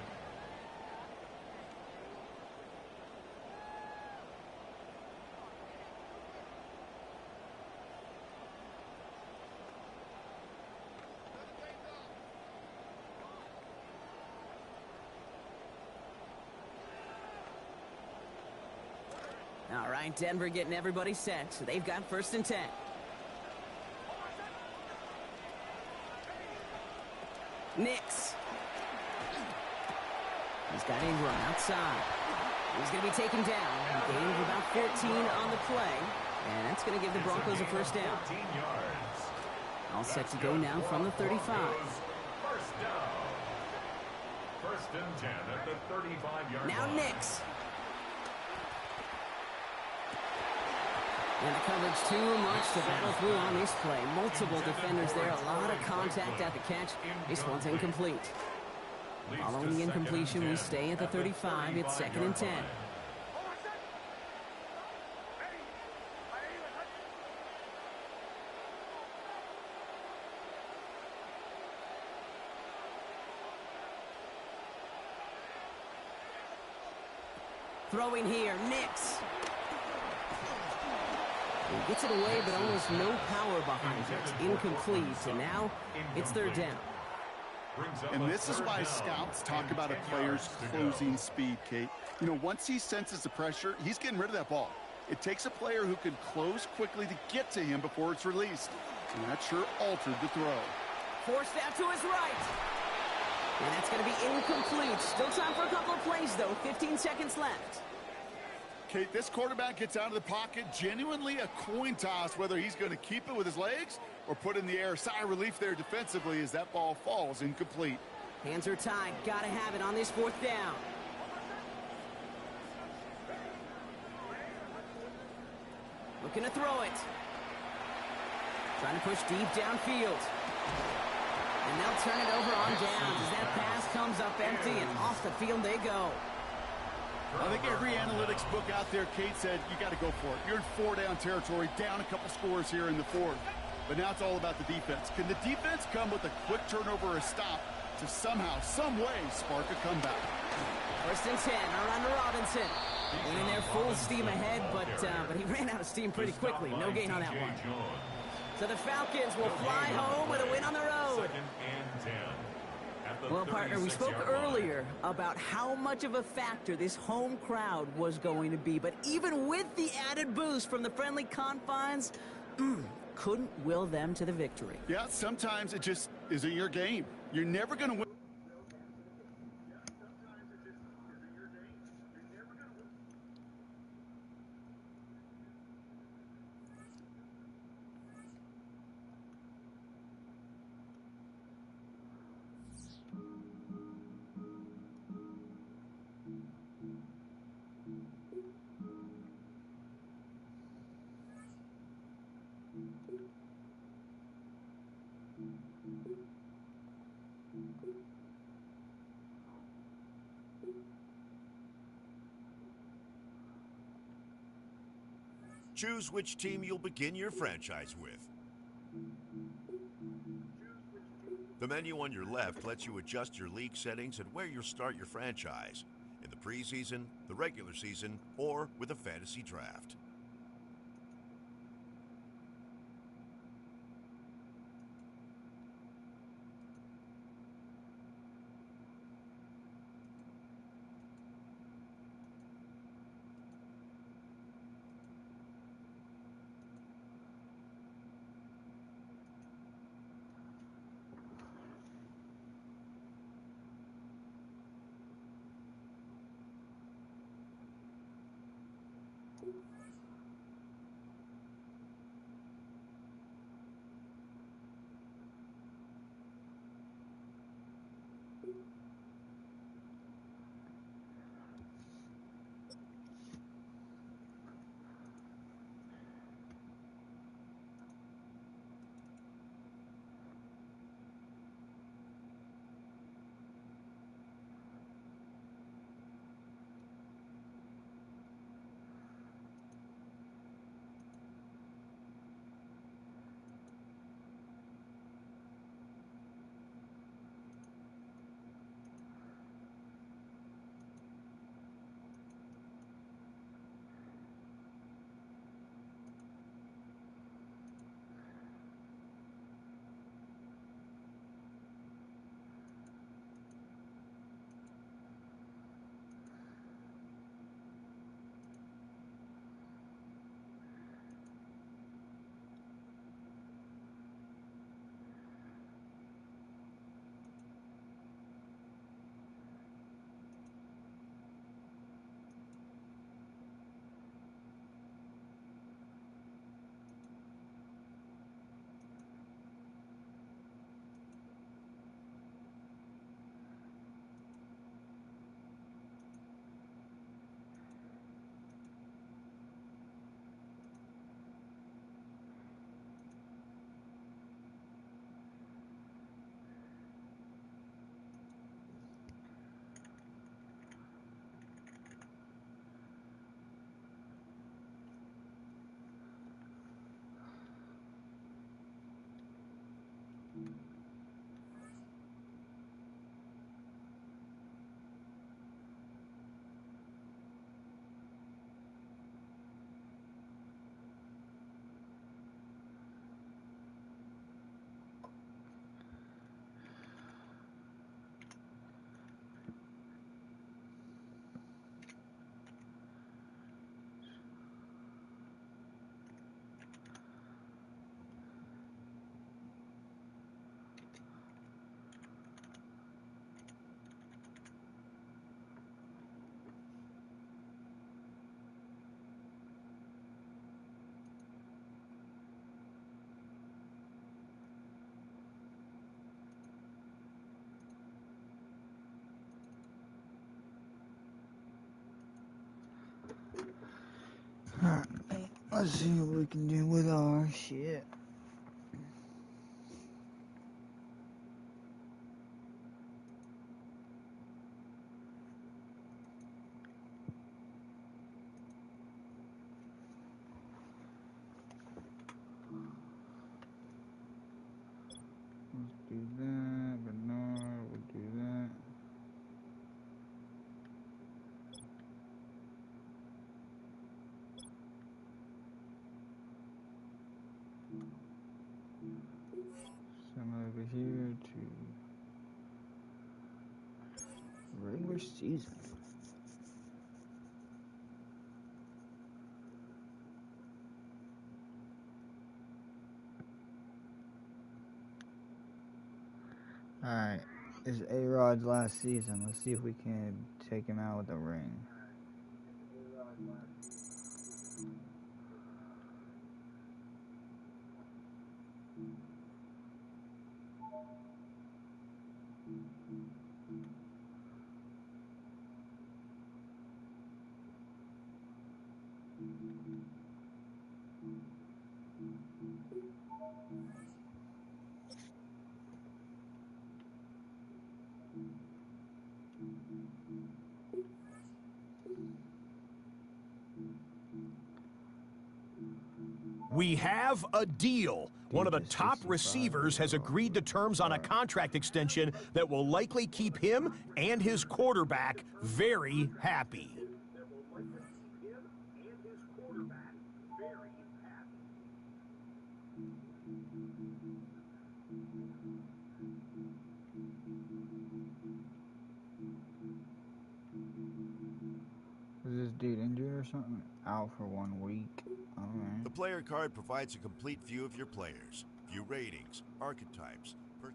All right, Denver getting everybody set. So they've got first and 10. Nix. He's got Ingram outside. He's going to be taken down. He gained about 14 on the play. And that's going to give the Broncos a first down. 14 yards. All set to go now from the 35. First down. First and 10 at the 35-yard line. Now Nix. And the coverage too much to battle through on this play. Multiple defenders there, a lot of contact at the catch. This one's incomplete. Following the incompletion, we stay at the 35. It's second and 10. Throwing here, Nix. He gets it away, but almost no power behind it. Incomplete, and now it's third down. And this is why scouts talk about a player's closing speed, Kate. You know, once he senses the pressure, he's getting rid of that ball. It takes a player who can close quickly to get to him before it's released. And that sure altered the throw. Forced out to his right. And that's going to be incomplete. Still time for a couple of plays, though. 15 seconds left. Kate, this quarterback gets out of the pocket, genuinely a coin toss whether he's going to keep it with his legs or put in the air. Sigh of relief there defensively as that ball falls incomplete. Hands are tied. Got to have it on this fourth down. Looking to throw it. Trying to push deep downfield. And they'll turn it over on downs as that pass comes up empty and off the field they go. I think every analytics book out there, Kate, said you got to go for it. You're in 4-down territory, down a couple scores here in the fourth. But now it's all about the defense. Can the defense come with a quick turnover or a stop to somehow, some way, spark a comeback? First and 10, around to Robinson. In there full steam ahead, but he ran out of steam pretty quickly. No gain on that one. So the Falcons will fly home with a win on the road. Second and 10. Well, partner, we spoke earlier about how much of a factor this home crowd was going to be. But even with the added boost from the friendly confines, couldn't will them to the victory. Yeah, sometimes it just isn't your game. You're never going to win. Choose which team you'll begin your franchise with. The menu on your left lets you adjust your league settings and where you'll start your franchise. in the preseason, the regular season, or with a fantasy draft. Alright, let's see what we can do with our shit. Let's do that, but no, we'll do that. Some over here to regular season. Alright, it's A-Rod's last season. Let's see if we can take him out with a ring. We have a deal. One of the top receivers has agreed to terms on a contract extension that will likely keep him and his quarterback very happy. Is this dude injured or something? Out for 1 week. Alright. The player card provides a complete view of your players. View ratings, archetypes.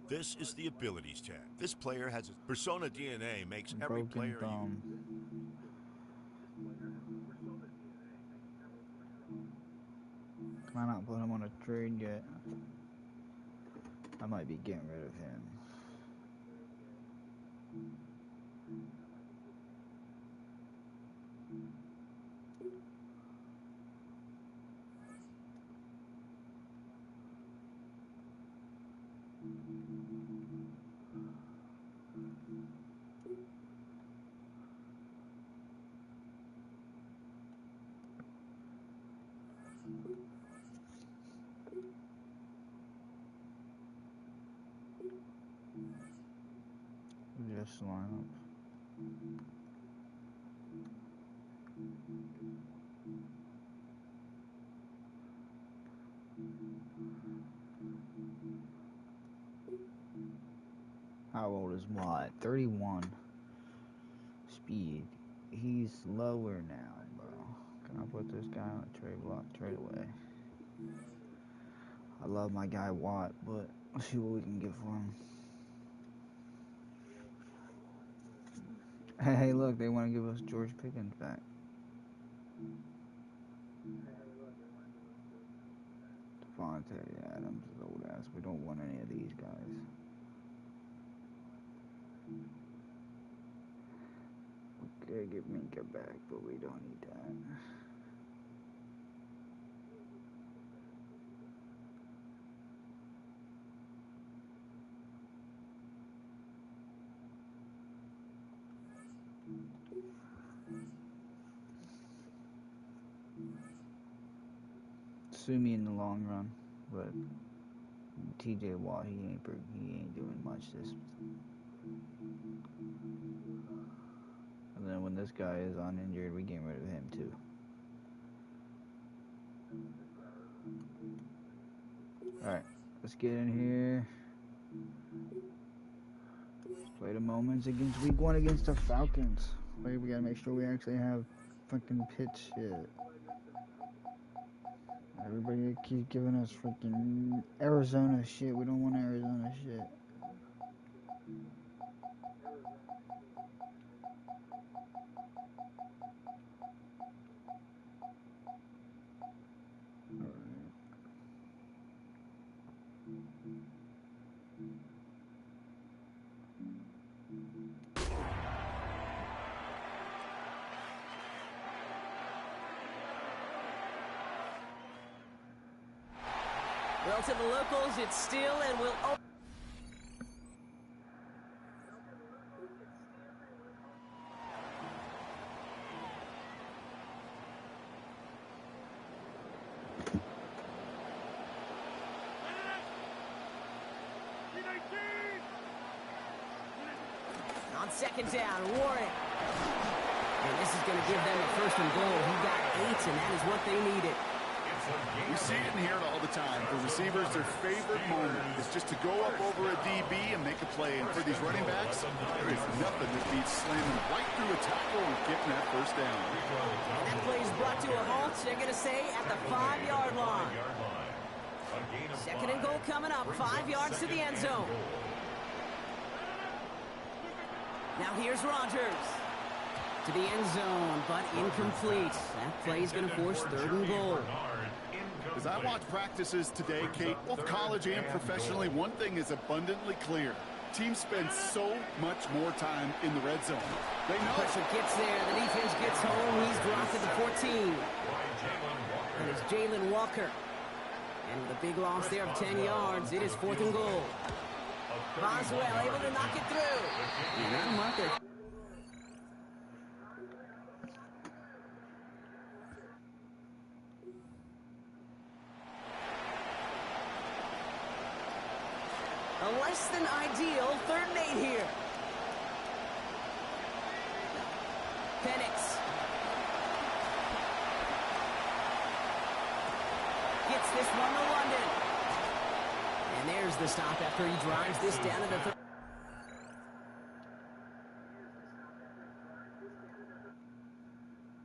This is the abilities tab. This player has a persona DNA, makes every player thumb. Might not put him on a trade yet. I might be getting rid of him. Just line up. How old is Watt? 31. Speed. He's lower now, bro. Can I put this guy on a trade block? Trade away. I love my guy Watt, but let's see what we can get for him. Hey, look, they want to give us George Pickens back. Devontae Adams is old ass. We don't want any of these guys. Okay, get Minka back, but we don't need that. Sue me in the long run, but TJ Watt, he ain't doing much this. And then when this guy is uninjured, we get rid of him too. Alright, let's get in here. Let's play the moments against week 1 against the Falcons. Wait, we gotta make sure we actually have fucking pitch shit. Everybody keeps giving us freaking Arizona shit. We don't want Arizona shit. Well, to the locals, it's still and will... On second down, Warren. And this is going to give them a first and goal. He got 8, and that is what they needed. We see it and hear it all the time. For receivers, their favorite moment is just to go up over a DB and make a play. And for these running backs, there is nothing that beats slamming right through a tackle and getting that first down. And that play is brought to a halt, they're going to say, at the 5-yard line. Second and goal coming up, 5 yards to the end zone. Now here's Rodgers. To the end zone, but incomplete. That play is going to force third and goal. As I watch practices today, Kate, both college and professionally, one thing is abundantly clear. Teams spend so much more time in the red zone. They know. Pressure gets there. The defense gets home. He's dropped at the 14. And it's Jalen Walker. And with a big loss there of 10 yards, it is 4th and goal. Boswell able to knock it through. And that marker. A less than ideal 3rd and 8 here. Penix. Gets this one to London. And there's the stop after he drives this down to the